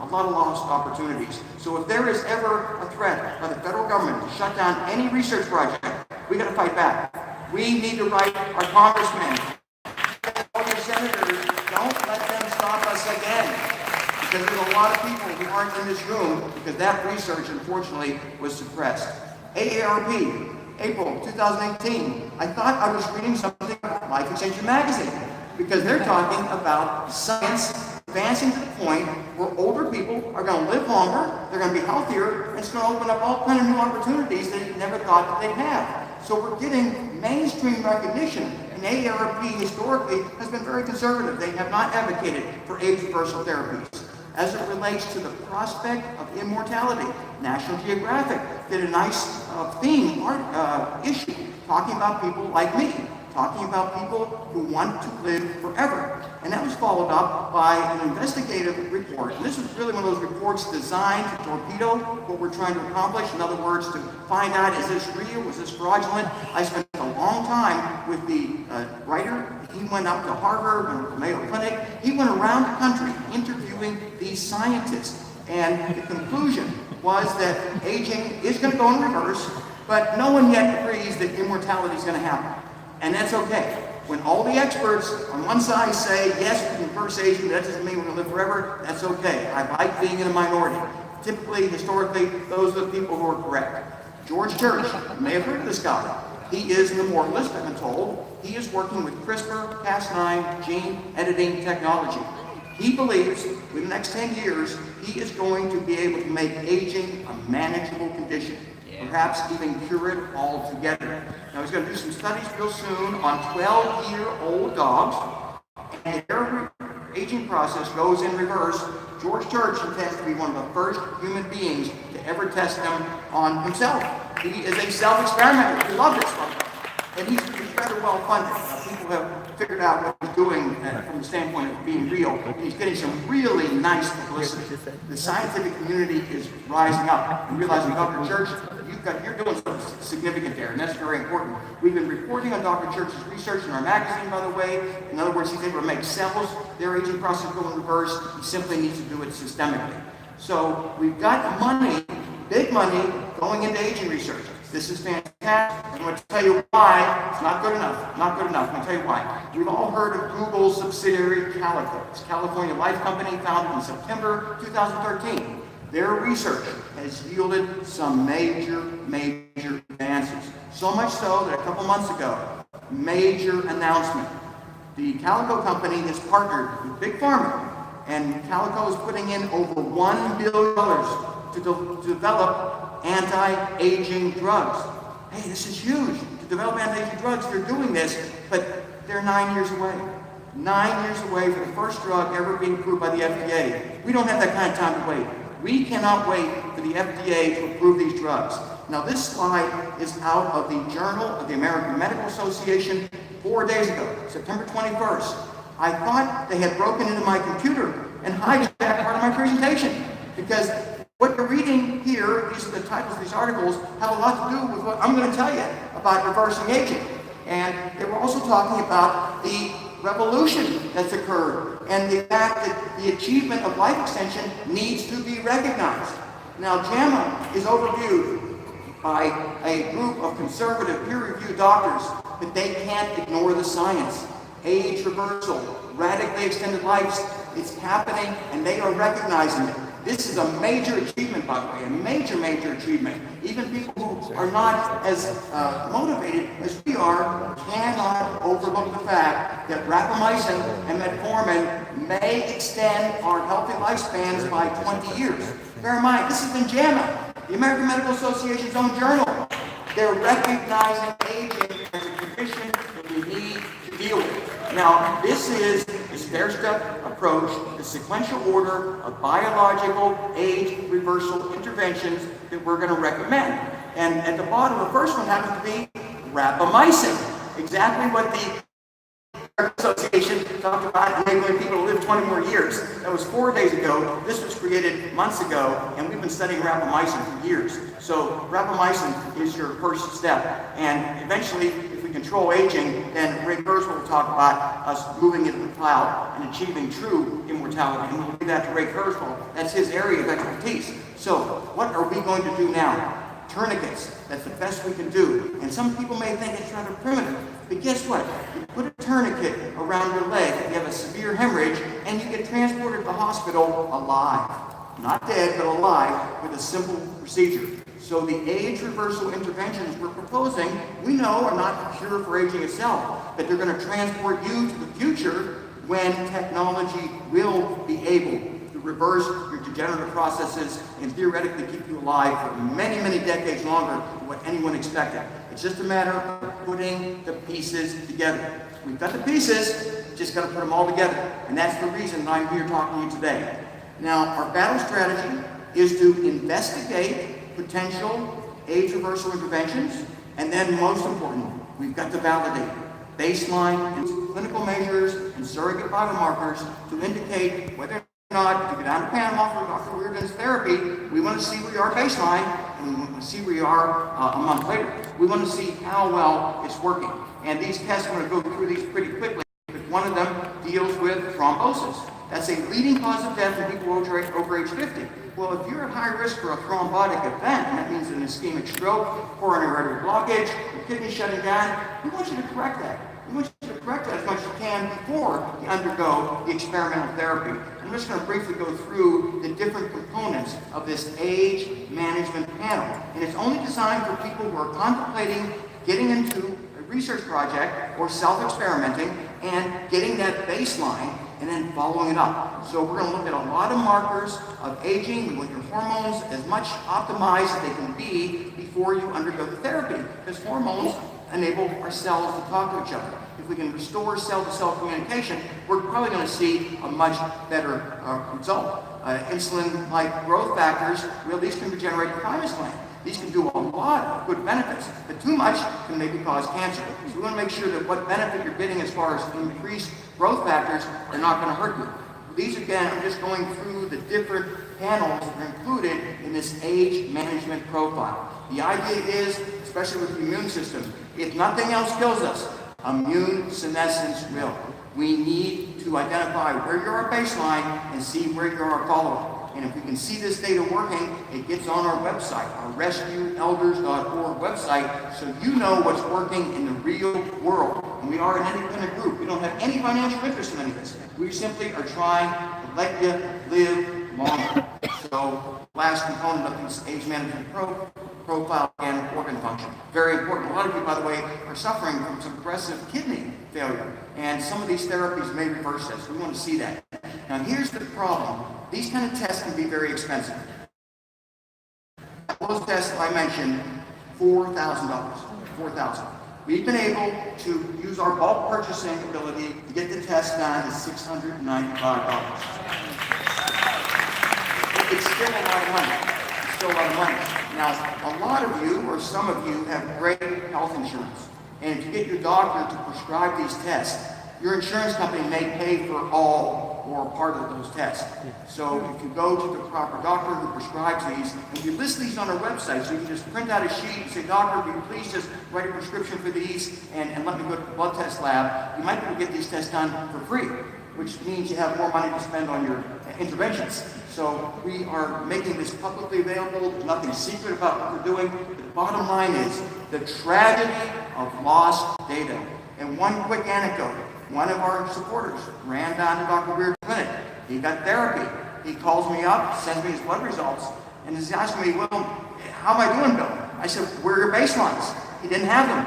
A lot of lost opportunities. So if there is ever a threat by the federal government to shut down any research project, we got to fight back. We need to write our congressmen, all your senators, don't let them stop us again. Because there's a lot of people who aren't in this room because that research, unfortunately, was suppressed. AARP, April 2018. I thought I was reading something about Life Extension magazine because they're talking about science advancing to the point where older people are going to live longer, they're going to be healthier, and it's going to open up all kinds of new opportunities that you never thought that they'd have. So we're getting mainstream recognition, and AARP historically has been very conservative. They have not advocated for age reversal therapies. As it relates to the prospect of immortality, National Geographic did a nice theme issue talking about people like me, talking about people who want to live forever. And that was followed up by an investigative report. And this was really one of those reports designed to torpedo what we're trying to accomplish. In other words, to find out, is this real? Was this fraudulent? I spent a long time with the writer. He went up to Harvard, went to the Mayo Clinic. He went around the country interviewing these scientists. And the conclusion was that aging is going to go in reverse, but no one yet agrees that immortality is going to happen. And that's okay. When all the experts on one side say, yes, we can reverse aging, that doesn't mean we're going to live forever, that's okay. I like being in a minority. Typically, historically, those are the people who are correct. George Church, you may have heard of this guy. He is an immortalist, I've been told. He is working with CRISPR-Cas9 gene editing technology. He believes within the next 10 years, he is going to be able to make aging a manageable condition. Perhaps even cure it altogether. Now he's going to do some studies real soon on 12-year-old dogs, and their aging process goes in reverse. George Church intends to be one of the first human beings to ever test them on himself. He is a self-experimenter. We love this one. And he's rather well funded. People have figured out what he's doing from the standpoint of being real. And he's getting some really nice publicity. The scientific community is rising up and realizing, Dr. Church, you're doing something significant there, and that's very important. We've been reporting on Dr. Church's research in our magazine, by the way. In other words, he's able to make cells, their aging process go in reverse. He simply needs to do it systemically. So we've got money Big money going into aging research. This is fantastic. I'm going to tell you why it's not good enough. Not good enough. I'm going to tell you why. We've all heard of Google's subsidiary Calico. It's a California life company founded in September 2013. Their research has yielded some major advances. So much so that a couple months ago, major announcement. The Calico company has partnered with Big Pharma, and Calico is putting in over $1 billion to develop anti-aging drugs. Hey, this is huge. To develop anti-aging drugs, they're doing this, but they're 9 years away. 9 years away for the first drug ever being approved by the FDA. We don't have that kind of time to wait. We cannot wait for the FDA to approve these drugs. Now, this slide is out of the Journal of the American Medical Association 4 days ago, September 21st. I thought they had broken into my computer and hijacked part of my presentation, because what you're reading here, these are the titles of these articles, have a lot to do with what I'm going to tell you about reversing aging. And they were also talking about the revolution that's occurred and the fact that the achievement of life extension needs to be recognized. Now, JAMA is overviewed by a group of conservative peer-reviewed doctors, but they can't ignore the science. Age reversal, radically extended lives, it's happening, and they are recognizing it. This is a major achievement, by the way, a major achievement. Even people who are not as motivated as we are cannot overlook the fact that rapamycin and metformin may extend our healthy lifespans by 20 years. Bear in mind, this has been JAMA, the American Medical Association's own journal. They're recognizing aging as a condition that we need to deal with. Now, this is a stair-step approach, the sequential order of biological age reversal interventions that we're going to recommend. And at the bottom, the first one happens to be rapamycin, exactly what the Association talked about enabling people to live 20 more years. That was 4 days ago. This was created months ago, and we've been studying rapamycin for years. So rapamycin is your first step, and eventually, if we control aging, then Ray Kurzweil will talk about us moving into the cloud and achieving true immortality. And we'll do that to Ray Kurzweil. That's his area of expertise. So what are we going to do now? Tourniquets. That's the best we can do. And some people may think it's rather primitive. But guess what? You put a tourniquet around your leg if you have a severe hemorrhage, and you get transported to the hospital alive. Not dead, but alive, with a simple procedure. So the age reversal interventions we're proposing, we know are not the cure for aging itself, but they're going to transport you to the future when technology will be able to reverse your degenerative processes and theoretically keep you alive for many decades longer than what anyone expected. It's just a matter of putting the pieces together. We've got the pieces, just got to put them all together. And that's the reason I'm here talking to you today. Now, our battle strategy is to investigate potential age reversal interventions, and then most important, we've got to validate baseline and clinical measures and surrogate biomarkers to indicate whether or not, to go down to Panama for Dr. Reardon's therapy, we want to see where you are baseline, and we want to see where you are a month later. We want to see how well it's working. And these tests, I'm going to go through these pretty quickly, but one of them deals with thrombosis. That's a leading cause of death in people over age 50. Well, if you're at high risk for a thrombotic event, and that means an ischemic stroke, coronary artery blockage, your kidney shutting down, we want you to correct that. We want you to correct that as much as you can before you undergo the experimental therapy. I'm just going to briefly go through the different components of this age management panel. And it's only designed for people who are contemplating getting into a research project or self-experimenting and getting that baseline and then following it up. So we're going to look at a lot of markers of aging. We want your hormones as much optimized as they can be before you undergo the therapy, because hormones enable our cells to talk to each other. If we can restore cell-to-cell communication, we're probably going to see a much better result. Insulin-like growth factors, well, these can regenerate the thymus gland. These can do a lot of good benefits, but too much can maybe cause cancer. So we want to make sure that what benefit you're getting as far as increased growth factors are not going to hurt you. These, again, I'm just going through the different panels that are included in this age management profile. The idea is, especially with the immune system, if nothing else kills us, immune senescence will. We need to identify where you are baseline and see where you are follow-up. And if we can see this data working, it gets on our website, our rescueelders.org website, so you know what's working in the real world. And we are an independent group. We don't have any financial interest in any of this. We simply are trying to let you live longer. So, last component of this age management profile and organ function. Very important. A lot of you, by the way, are suffering from some progressive kidney failure. And some of these therapies may reverse this. We want to see that. Now, here's the problem. These kind of tests can be very expensive. Those tests I mentioned, $4,000. $4,000. We've been able to use our bulk purchasing ability to get the test down to $695. It's still a lot of money. It's still a lot of money. Now, a lot of you, or some of you, have great health insurance. And if you get your doctor to prescribe these tests, your insurance company may pay for all or part of those tests. So if you go to the proper doctor who prescribes these, and you list these on our website, so you can just print out a sheet and say, doctor, will you please just write a prescription for these and let me go to the blood test lab, you might be able to get these tests done for free, which means you have more money to spend on your interventions. So we are making this publicly available. There's nothing secret about what we're doing. The bottom line is the tragedy of lost data. And one quick anecdote. One of our supporters ran down to Dr. Weird's clinic. He got therapy. He calls me up, sends me his blood results, and is asking me, well, how am I doing, Bill? I said, where are your baselines? He didn't have them.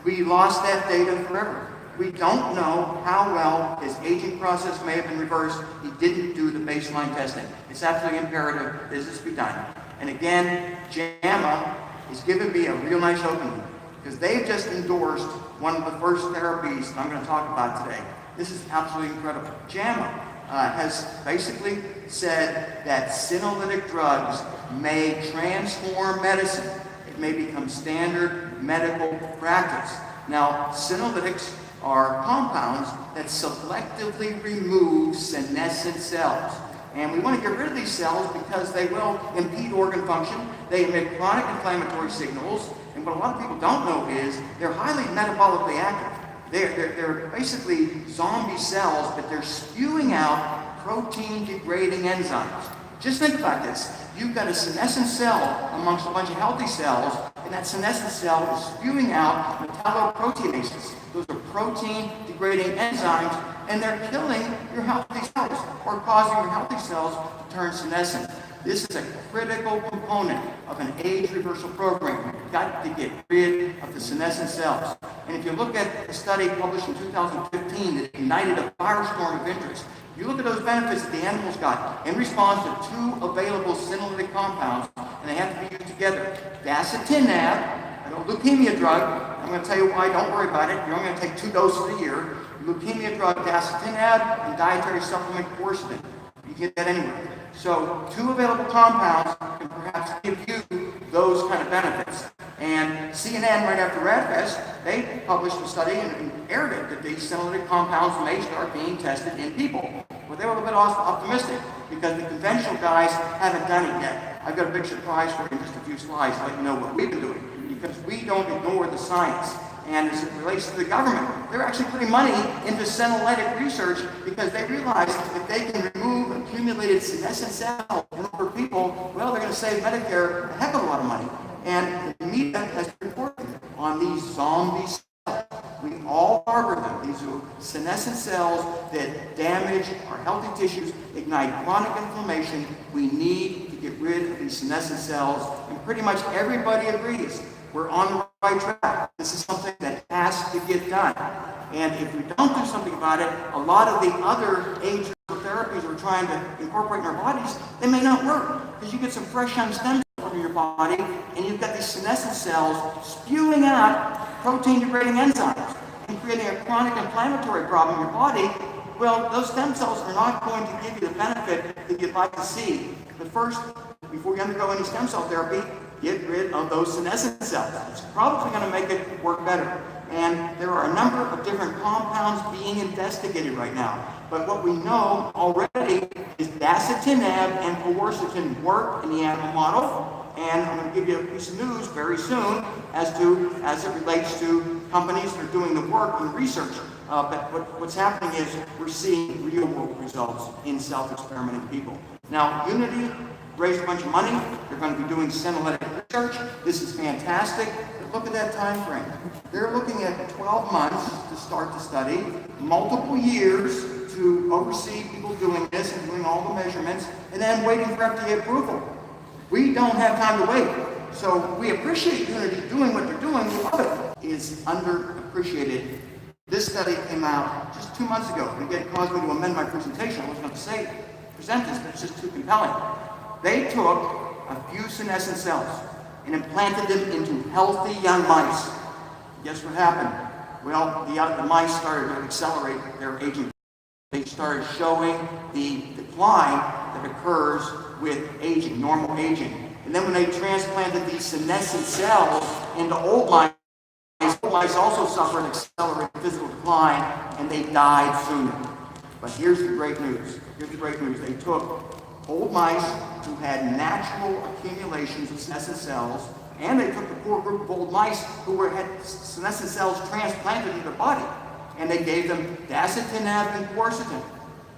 We lost that data forever. We don't know how well his aging process may have been reversed. He didn't do the baseline testing. It's absolutely imperative business be done. And again, JAMA is giving me a real nice opening because they've just endorsed one of the first therapies that I'm going to talk about today. This is absolutely incredible. JAMA has basically said that senolytic drugs may transform medicine. It may become standard medical practice. Now, senolytics are compounds that selectively remove senescent cells. And we want to get rid of these cells because they will impede organ function. They emit chronic inflammatory signals. And what a lot of people don't know is they're highly metabolically active. They're basically zombie cells, but they're spewing out protein-degrading enzymes. Just think about this. You've got a senescent cell amongst a bunch of healthy cells, and that senescent cell is spewing out metalloproteinases. Those are protein-degrading enzymes, and they're killing your healthy cells or causing your healthy cells to turn senescent. This is a critical component of an age reversal program. We've got to get rid of the senescent cells. And if you look at a study published in 2015 that ignited a firestorm of interest, you look at those benefits that the animals got in response to 2 available senolytic compounds, and they have to be used together. Dasatinib, a leukemia drug. I'm going to tell you why. Don't worry about it. You're only going to take 2 doses a year. Leukemia drug dasatinib and dietary supplement quercetin. You can get that anywhere. So 2 available compounds can perhaps give you those kind of benefits. And CNN, right after Raadfest, they published a study and aired it that these senolytic compounds may start being tested in people. Well, they were a little bit optimistic because the conventional guys haven't done it yet. I've got a big surprise for you in just a few slides to let you know what we've been doing, because we don't ignore the science. And as it relates to the government, they're actually putting money into senolytic research because they realize if they can remove accumulated senescent cells in older people, well, they're going to save Medicare a heck of a lot of money. And the media has reported on these zombie cells. We all harbor them. These are senescent cells that damage our healthy tissues, ignite chronic inflammation. We need to get rid of these senescent cells. And pretty much everybody agrees we're on the right track. This is something that has to get done. And if we don't do something about it, a lot of the other age therapies we're trying to incorporate in our bodies, they may not work because you get some fresh young stem cells in your body and you've got these senescent cells spewing out protein-degrading enzymes and creating a chronic inflammatory problem in your body. Well, those stem cells are not going to give you the benefit that you'd like to see. But first, before you undergo any stem cell therapy, get rid of those senescent cells. It's probably going to make it work better. And there are a number of different compounds being investigated right now. But what we know already is dasatinib and quercetin work in the animal model. And I'm going to give you a piece of news very soon as it relates to companies that are doing the work and research. But what's happening is we're seeing real-world results in self-experimenting people. Now, Unity raised a bunch of money. They're going to be doing senolytic research. This is fantastic. But look at that time frame. They're looking at 12 months to start the study, multiple years to oversee people doing this and doing all the measurements, and then waiting for FDA approval. We don't have time to wait. So we appreciate Unity doing what they're doing. We love it. Is underappreciated. This study came out just 2 months ago. It caused me to amend my presentation. I wasn't going to present this, but it's just too compelling. They took a few senescent cells and implanted them into healthy young mice. Guess what happened? Well, the mice started to accelerate their aging. They started showing the decline that occurs with aging, normal aging. And then when they transplanted these senescent cells into old mice also suffered accelerated physical decline, and they died sooner. But here's the great news. They took old mice who had natural accumulations of senescent cells, and they took the poor group of old mice who had senescent cells transplanted into their body, and they gave them dasatinib and quercetin.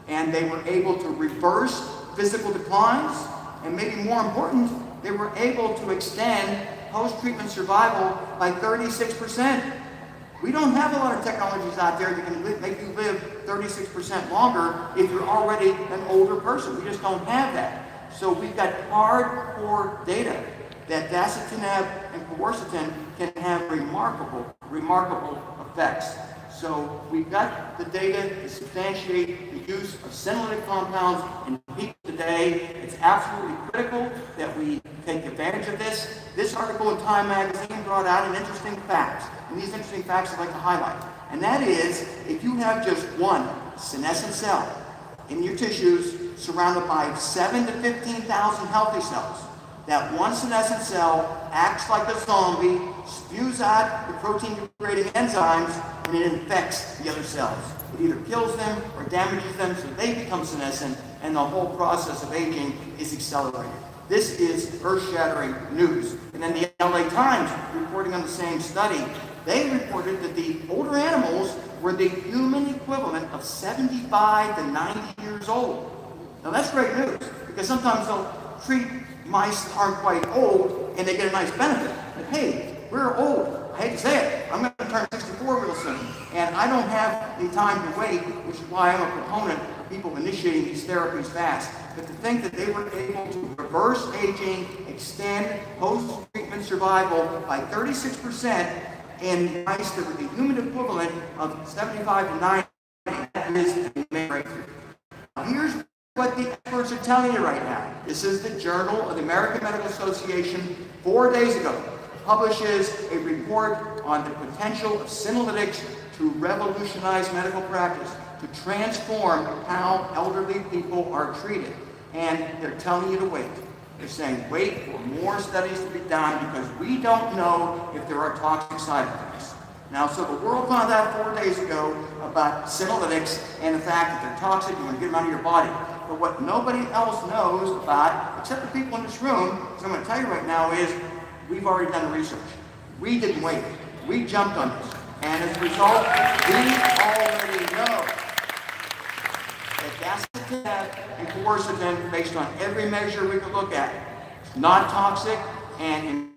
And they were able to reverse physical declines, and maybe more important, they were able to extend post-treatment survival by 36%. We don't have a lot of technologies out there that can make you live 36% longer if you're already an older person. We just don't have that. So we've got hardcore data that dasatinib and quercetin can have remarkable effects. So we've got the data to substantiate the use of senolytic compounds in people today. It's absolutely critical that we take advantage of this. This article in Time magazine brought out an interesting fact, and these interesting facts I'd like to highlight. And that is, if you have just one senescent cell in your tissues surrounded by 7,000 to 15,000 healthy cells, that one senescent cell acts like a zombie, spews out the protein-degrading enzymes, and it infects the other cells. It either kills them or damages them so they become senescent, and the whole process of aging is accelerated. This is earth-shattering news. And then the LA Times, reporting on the same study, they reported that the older animals were the human equivalent of 75 to 90 years old. Now that's great news, because sometimes they'll treat mice that aren't quite old and they get a nice benefit. But hey, we're old. I hate to say it. I'm going to turn 64 real soon. And I don't have the time to wait, which is why I'm a proponent of people initiating these therapies fast. But to think that they were able to reverse aging, extend post-treatment survival by 36% in mice that were the human equivalent of 75 to 90, that is a major breakthrough. Here's what the experts are telling you right now. This is the Journal of the American Medical Association 4 days ago. Publishes a report on the potential of senolytics to revolutionize medical practice, to transform how elderly people are treated. And they're telling you to wait. They're saying wait for more studies to be done because we don't know if there are toxic side effects. Now, so the world found out 4 days ago about senolytics and the fact that they're toxic, you want to get them out of your body. But what nobody else knows about, except the people in this room, because I'm going to tell you right now, is we've already done the research. We didn't wait. We jumped on this. And as a result, we already know that dasatinib and quercetin, based on every measure we could look at, is not toxic and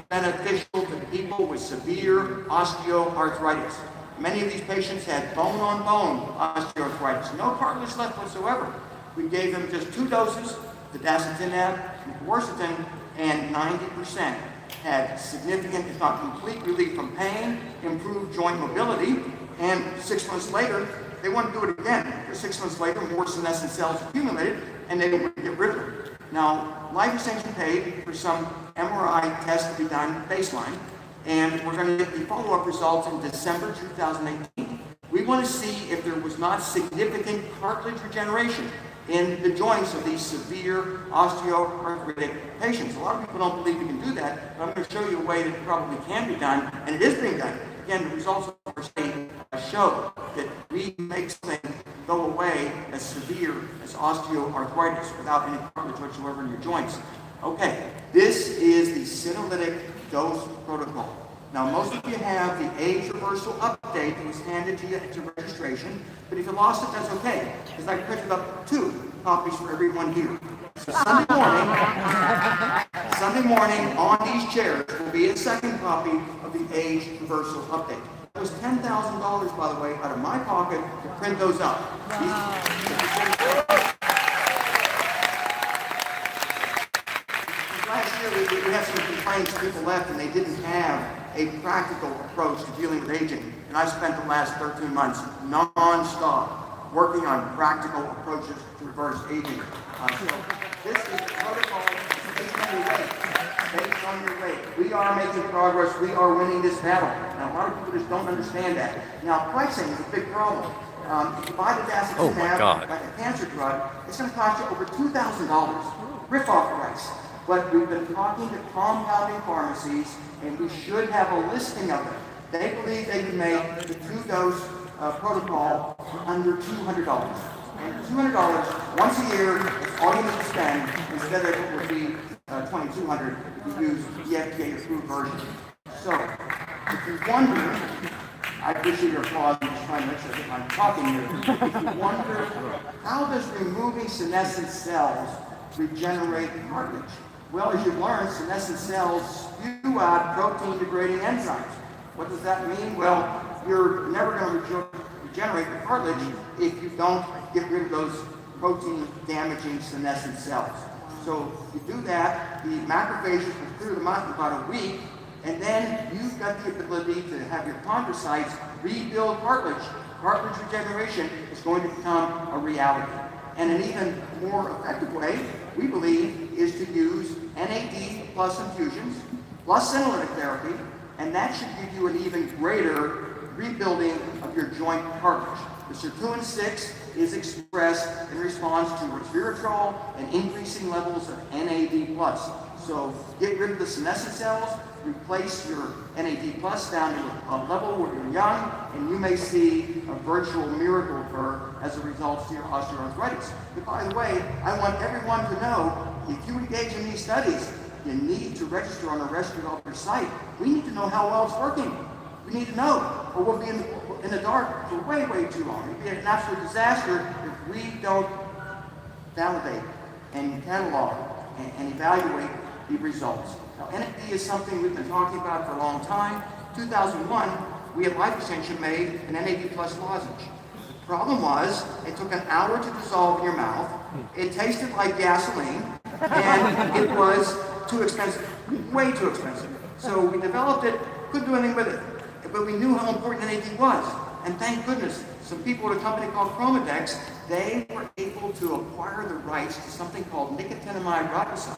beneficial to people with severe osteoarthritis. Many of these patients had bone-on-bone osteoarthritis, no cartilage left whatsoever. We gave them just 2 doses, the dasatinib and quercetin, and 90% had significant, if not complete, relief from pain, improved joint mobility, and 6 months later, they want to do it again. 6 months later, more senescent cells accumulated, and they would get rid of them. Now, life extension paid for some MRI tests to be done baseline, and we're going to get the follow-up results in December 2018. We want to see if there was not significant cartilage regeneration in the joints of these severe osteoarthritic patients. A lot of people don't believe we can do that, but I'm going to show you a way that it probably can be done, and it is being done. Again, the results of our study show that we make something go away as severe as osteoarthritis without any cartilage whatsoever in your joints. Okay, this is the senolytic dose protocol. Now, most of you have the age reversal update that was handed to you at your registration, but if you lost it, that's okay, because I printed up 2 copies for everyone here. So Sunday morning on these chairs will be a second copy of the age reversal update. It was $10,000, by the way, out of my pocket to print those up. Last year we had some complaints, people left and they didn't have a practical approach to dealing with aging. And I spent the last 13 months non-stop working on practical approaches to reverse aging. So this is the protocol based on your weight. Based on your weight. We are making progress. We are winning this battle. Now, a lot of people just don't understand that. Now, pricing is a big problem. If you buy the dacituzumab, like a cancer drug, it's going to cost you over $2,000. Rip-off price. But we've been talking to compounding pharmacies, and we should have a listing of them. They believe they can make the 2-dose protocol under $200. And $200 once a year is all you need to spend, instead of it would be $2,200 if you use the FDA-approved version. So, if you wonder, I appreciate your applause, I'm just trying to make sure that I'm talking here. If you wonder, how does removing senescent cells regenerate cartilage? Well, as you've learned, senescent cells spew out protein-degrading enzymes. What does that mean? Well, you're never going to regenerate the cartilage if you don't get rid of those protein-damaging senescent cells. So you do that, the macrophages will clear them out in about a week, and then you've got the ability to have your chondrocytes rebuild cartilage. Cartilage regeneration is going to become a reality. And an even more effective way, we believe, is to use NAD plus infusions, plus senolytic therapy, and that should give you an even greater rebuilding of your joint cartilage. The sirtuin-6 is expressed in response to resveratrol and increasing levels of NAD+. So get rid of the senescent cells, replace your NAD+ down to a level where you're young, and you may see a virtual miracle occur as a result to your osteoarthritis. But by the way, I want everyone to know, if you engage in these studies, you need to register on a rescue helper site. We need to know how well it's working. We need to know, or we'll be in the dark for way, way too long. It'd be an absolute disaster if we don't validate and catalog and evaluate the results. Now, NAD is something we've been talking about for a long time. 2001, we had Life Extension made an NAD plus lozenge. The problem was, it took an hour to dissolve in your mouth, it tasted like gasoline, and it was too expensive, way too expensive. So we developed it, couldn't do anything with it, but we knew how important NAD was. And thank goodness, some people at a company called Chromadex, they were able to acquire the rights to something called nicotinamide riboside,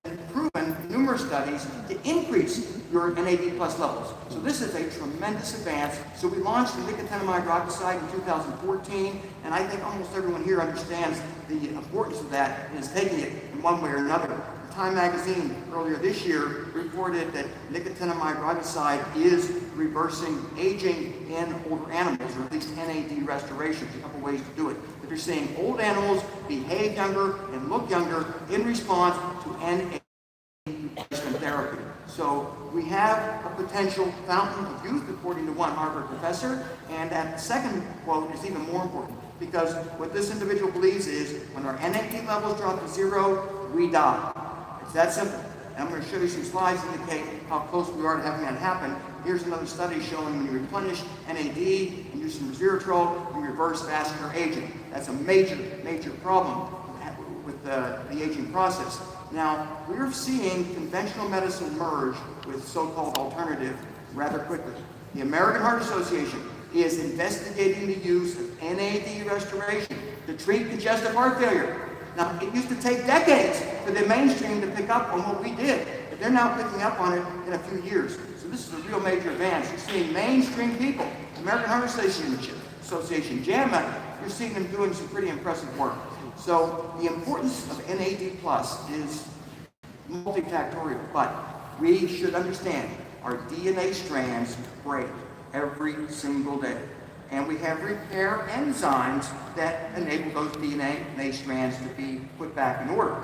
and proven numerous studies to increase your NAD plus levels. So this is a tremendous advance. So we launched the nicotinamide riboside in 2014, and I think almost everyone here understands the importance of that and is taking it in one way or another. Time magazine earlier this year reported that nicotinamide riboside is reversing aging in older animals, or at least NAD restoration. There's a couple ways to do it. But you're seeing old animals behave younger and look younger in response to NAD replacement therapy. So we have a potential fountain of youth, according to one Harvard professor, and that second quote is even more important, because what this individual believes is when our NAD levels drop to 0, we die. It's that simple. And I'm going to show you some slides that indicate how close we are to having that happen. Here's another study showing when you replenish NAD and use some resveratrol, you reverse vascular aging. That's a major, major problem with the aging process. Now, we're seeing conventional medicine merge with so-called alternative rather quickly. The American Heart Association is investigating the use of NAD restoration to treat congestive heart failure. Now, it used to take decades for the mainstream to pick up on what we did, but they're now picking up on it in a few years. So this is a real major advance. You're seeing mainstream people, American Heart Association, JAMA, you're seeing them doing some pretty impressive work. So the importance of NAD plus is multifactorial, but we should understand our DNA strands break every single day. And we have repair enzymes that enable those DNA strands to be put back in order.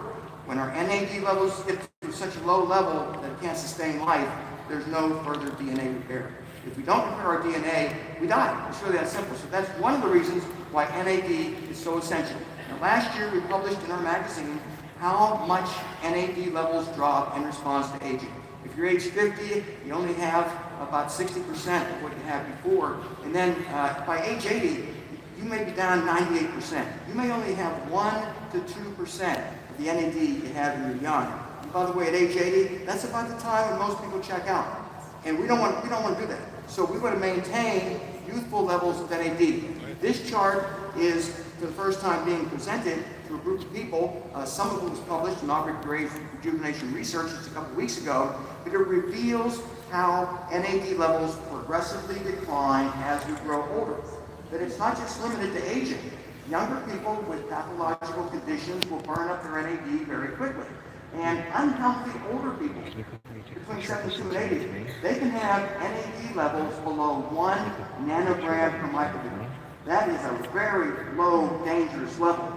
When our NAD levels get to such a low level that it can't sustain life, there's no further DNA repair. If we don't repair our DNA, we die. It's really that simple. So that's one of the reasons why NAD is so essential. Now, last year we published in our magazine how much NAD levels drop in response to aging. If you're age 50, you only have about 60% of what you had before. And then by age 80, you may be down 98%. You may only have 1 to 2% of the NAD you had when you're young. And by the way, at age 80, that's about the time when most people check out. And we don't want to do that. So we want to maintain youthful levels of NAD. This chart is, for the first time, being presented to a group of people. Some of it was published in Aubrey Gray's Rejuvenation Research just a couple weeks ago. But it reveals how NAD levels progressively decline as we grow older. That it's not just limited to aging. Younger people with pathological conditions will burn up their NAD very quickly. And unhealthy older people, between 72 and 80, they can have NAD levels below 1 nanogram per microliter. That is a very low, dangerous level.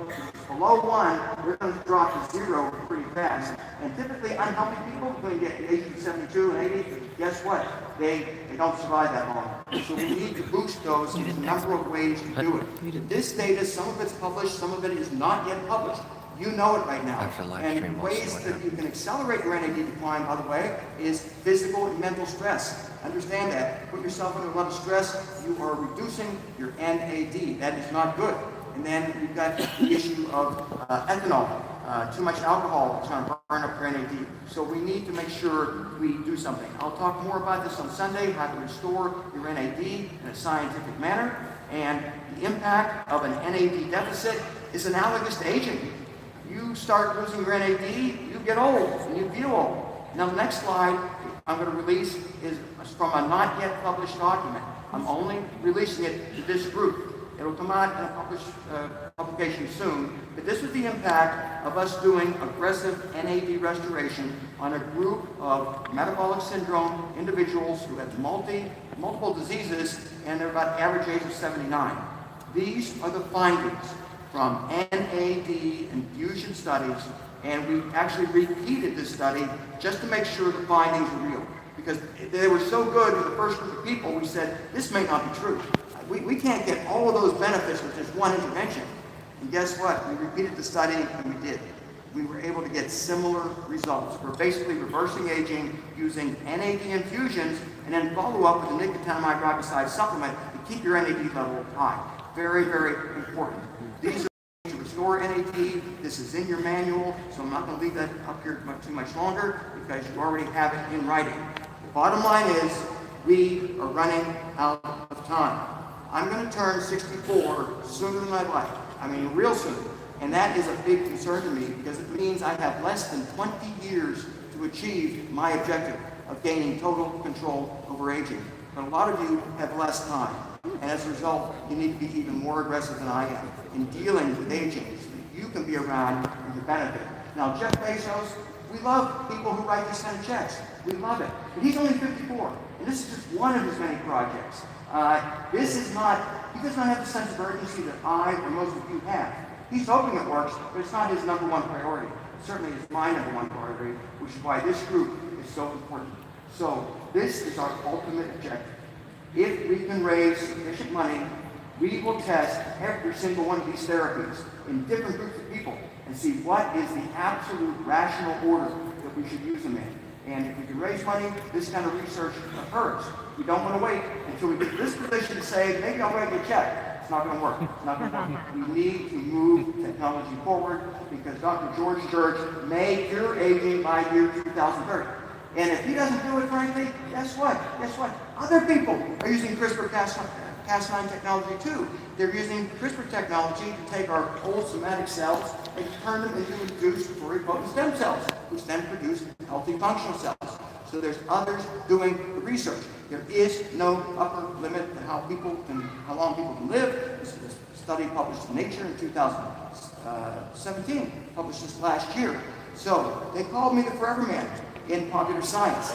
Below 1, they're going to drop to 0 pretty fast. And typically, unhealthy people, between the ages of 72 and 80, guess what? They don't survive that long. So we need to boost those. There's a number of ways to do it. This data, some of it's published, some of it is not yet published. You know it right now. And ways that you can accelerate your NAD decline, by the way, is physical and mental stress. Understand that. Put yourself under a lot of stress, you are reducing your NAD. That is not good. And then we've got the issue of ethanol. Too much alcohol is going to burn up your NAD. So we need to make sure we do something. I'll talk more about this on Sunday, how to restore your NAD in a scientific manner. And the impact of an NAD deficit is analogous to aging. You start losing your NAD, you get old, and you feel old. Now the next slide I'm going to release is from a not yet published document. I'm only releasing it to this group. It'll come out in a published publication soon. But this was the impact of us doing aggressive NAD restoration on a group of metabolic syndrome individuals who had multiple diseases, and they're about average age of 79. These are the findings from NAD infusion studies, and we actually repeated this study just to make sure the findings are real. Because they were so good with the first group of people, we said, this may not be true. We can't get all of those benefits with just one intervention. And guess what? We repeated the study, and we did. We were able to get similar results. We're basically reversing aging using NAD infusions, and then follow up with a nicotinamide riboside supplement to keep your NAD level high. Very, very important. These are to restore NAD. This is in your manual, so I'm not going to leave that up here too much longer because you already have it in writing. The bottom line is we are running out of time. I'm going to turn 64 sooner than I'd like. I mean, real soon. And that is a big concern to me because it means I have less than 20 years to achieve my objective of gaining total control over aging. But a lot of you have less time. And as a result, you need to be even more aggressive than I am in dealing with aging so that you can be around for your benefit. Now, Jeff Bezos, we love people who write these kind of checks. We love it. But he's only 54. And this is just one of his many projects. He does not have the sense of urgency that I or most of you have. He's hoping it works, but it's not his number one priority. It certainly is my number one priority, which is why this group is so important. So this is our ultimate objective. If we can raise sufficient money, we will test every single one of these therapies in different groups of people and see what is the absolute rational order that we should use them in. And if we can raise money, this kind of research occurs. We don't want to wait until we get to this position to say, maybe I'll write you a check. It's not going to work. It's not going to work. We need to move technology forward because Dr. George Church may cure aging by year 2030. And if he doesn't do it, frankly, guess what? Guess what? Other people are using CRISPR-Cas9 technology too. They're using CRISPR technology to take our old somatic cells and turn them into induced pluripotent stem cells, which then produce healthy functional cells. So there's others doing the research. There is no upper limit to how long people can live. This is a study published in Nature in 2017, published this last year. So they called me the Forever Man in popular science.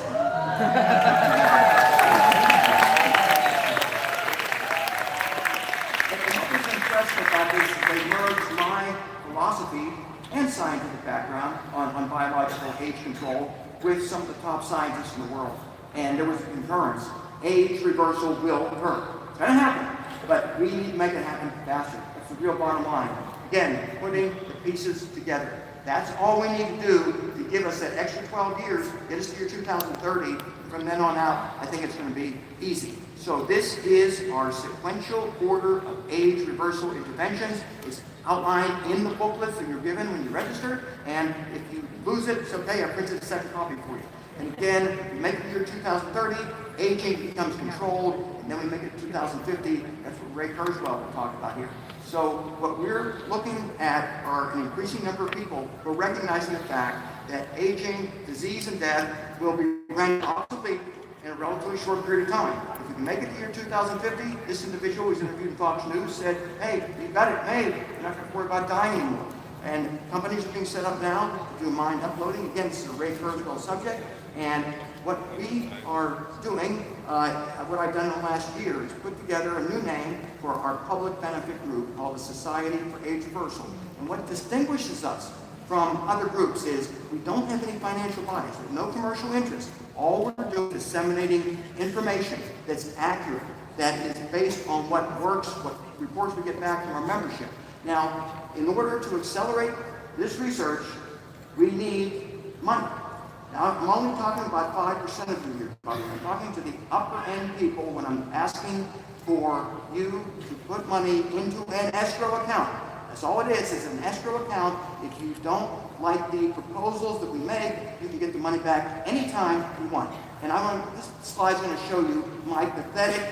About this, they merged my philosophy and scientific background on biological age control with some of the top scientists in the world. and there was a concurrence, age reversal will occur. It's gonna happen, but we need to make it happen faster. That's the real bottom line. Again, putting the pieces together. That's all we need to do to give us that extra 12 years, get us to year 2030. From then on out, I think it's going to be easy. So this is our sequential order of age reversal interventions. It's outlined in the booklets that you're given when you register. And if you lose it, it's okay. I printed a second copy for you. And again, we make it to year 2030, aging becomes controlled, and then we make it to 2050. That's what Ray Kurzweil will talk about here. So what we're looking at are an increasing number of people who are recognizing the fact that aging, disease, and death will be rendered obsolete in a relatively short period of time. If we can make it to year 2050, this individual who's interviewed in Fox News said, hey, you've got it made. You're not going to worry about dying anymore. And companies are being set up now to do mine uploading. Again, this is a Ray Kurzweil subject. And what we are doing, what I've done in the last year, is put together a new name for our public benefit group called the Society for Age Reversal. And what distinguishes us from other groups is we don't have any financial bias, we have no commercial interest. All we're doing is disseminating information that's accurate, that is based on what works, what reports we get back from our membership. Now, in order to accelerate this research, we need money. Now, I'm only talking about 5% of you here. I'm talking to the upper end people when I'm asking for you to put money into an escrow account. That's all it is an escrow account. If you don't like the proposals that we make, you can get the money back anytime you want. And this slide's going to show you my pathetic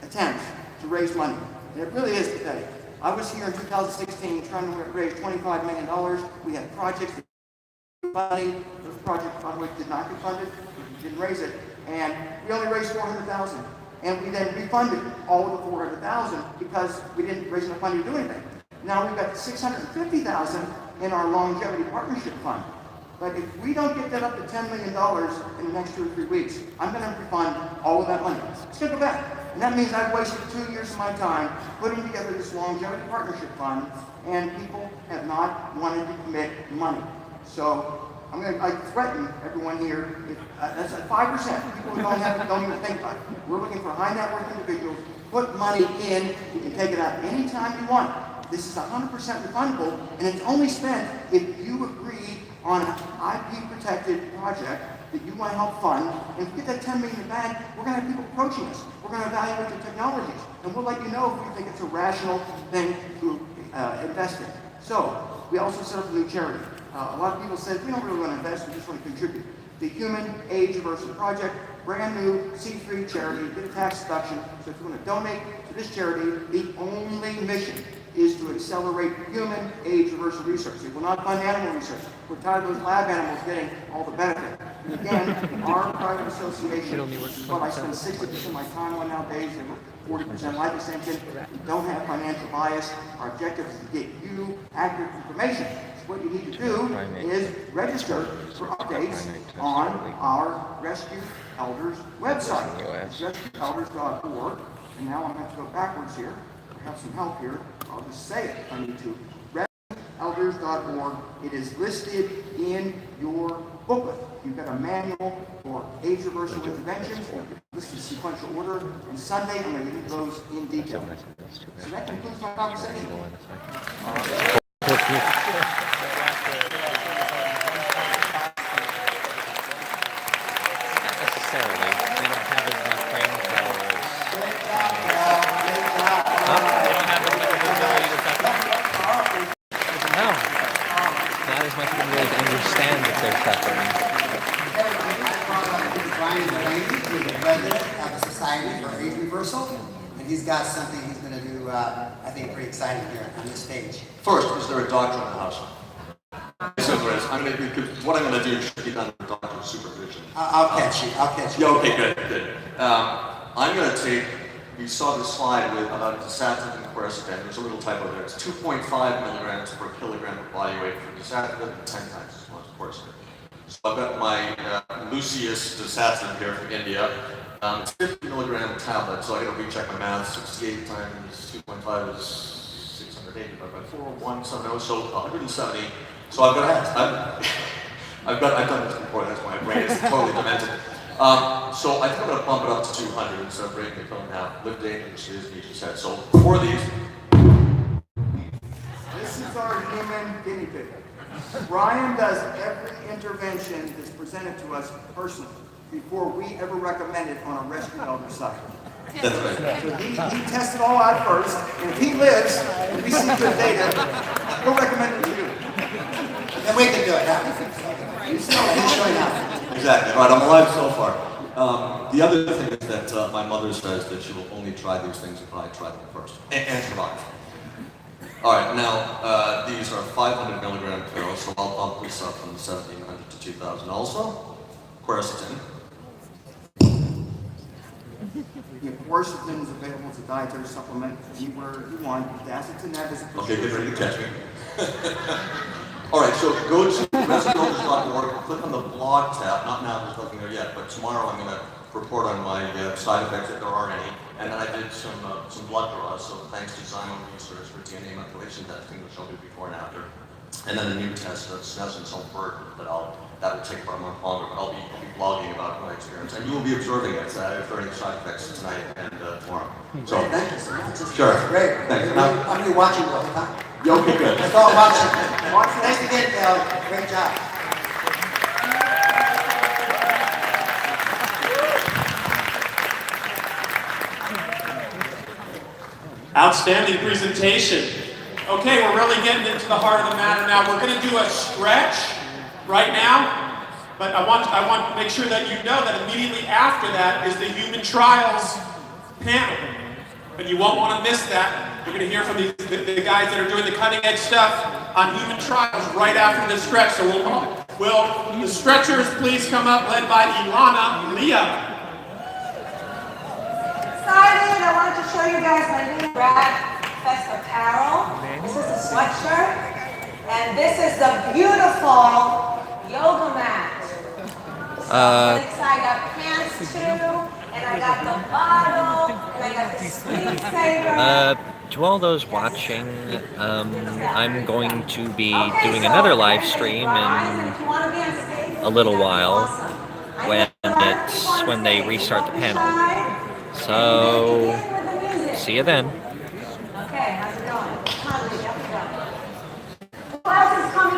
attempt to raise money. And it really is pathetic. I was here in 2016 trying to raise $25 million. We had projects that money. Those projects, by the way, did not get funded. We didn't raise it. And we only raised $400,000. And we then refunded all of the $400,000 because we didn't raise enough money to do anything. Now we've got $650,000 in our longevity partnership fund. But if we don't get that up to $10 million in the next 2 or 3 weeks, I'm going to refund all of that money. It's going to go back. And that means I've wasted 2 years of my time putting together this longevity partnership fund, and people have not wanted to commit money. So I threaten everyone here, that's at 5%. People who don't even think about it. We're looking for high net worth individuals. Put money in, you can take it out anytime you want. This is 100% refundable, and it's only spent if you agree on an IP protected project that you want to help fund. And if we get that $10 million in the bank, we're going to have people approaching us. We're going to evaluate the technologies, and we'll let you know if we think it's a rational thing to invest in. So we also set up a new charity. A lot of people said, we don't really want to invest, we just want to contribute. The Human Age Reversal Project, brand new C3 charity, get a tax deduction. So if you want to donate to this charity, the only mission is to accelerate human age reversal research. It will not fund animal research. We're tired of those lab animals getting all the benefit. And again, our private association, which is what I spend 60% of my time on nowadays, and 40% life extension, we don't have financial bias. Our objective is to get you accurate information. So what you need to do is register for updates on our Rescue Elders website. It's rescueelders.org. And now I'm going to go backwards here. I have some help here. I'll just say it if I need to. rescueelders.org. It is listed in your booklet. You've got a manual for age reversal interventions. This is sequential order. And Sunday, I'm going to get those in detail. So that concludes my conversation. He's got something he's going to do, I think, pretty exciting here on this stage. First, is there a doctor in the house? What I'm going to do should be done with doctor's supervision. I'll catch you. Yeah, okay, good. I'm going to take, you saw this slide with about dasatinib and quercetin. There's a little typo there. It's 2.5 milligrams per kilogram of body weight for dasatinib and 10 times as much quercetin. So I've got my Lucius dasatinib here from India. It's 50 milligram tablet, so I got to recheck my math. 68 times 2.5 is 680 divided by 4, 170, so 170. So I've done this before, that's why my brain is totally demented. So I think I'm going to bump it up to 200 instead of breaking the code in half. Live dangerously, as Nietzsche said. So for these, This is our human guinea pig. Brian does every intervention that's presented to us personally before we ever recommend it on a rescue elder site. that's right. So he tests it all out first, and if he lives, and we see good data, we'll recommend it to you. And we can do it now. You still He's showing up. Exactly. Right, I'm alive so far. The other thing is that my mother says that she will only try these things if I try them first and survive. All right, now these are 500 milligram pills, so I'll bump this up from 1,700 to 2,000. Also, quercetin. Quercetin is available as a dietary supplement anywhere you want. Dacetinib is a Okay, get ready to catch me. All right, so go to rescueelders.org, click on the blog tab. Not now, there's nothing there yet, but tomorrow I'm going to report on my side effects if there are any. And then I did some blood draws, so thanks to Zymo Research for DNA methylation testing, which I'll do before and after. And then a new test that's some burden that will take about a month longer, but I'll be blogging about my experience. And you will be observing it if there are any side effects tonight and tomorrow. So, Thank you so much. Sure. Great. Thanks. I'm going to be watching you all the time. Okay, good. That's all I'm watching. Thanks again, Dale. Great job. Outstanding presentation. Okay, we're really getting into the heart of the matter now. We're going to do a stretch right now, but I want to make sure that you know that immediately after that is the human trials panel. And you won't want to miss that. We're going to hear from the guys that are doing the cutting edge stuff on human trials right after the stretch. So will the stretchers please come up, led by Ilana Leah. Excited! I wanted to show you guys my new Raadfest apparel. This is a sweatshirt, and this is the beautiful yoga mat. So I'm excited. I got pants too, and I got the bottle, and I got the screensaver. To all those watching, I'm going to be doing another live stream in a little while when they restart the panel. So, see you then. Okay, how's it going?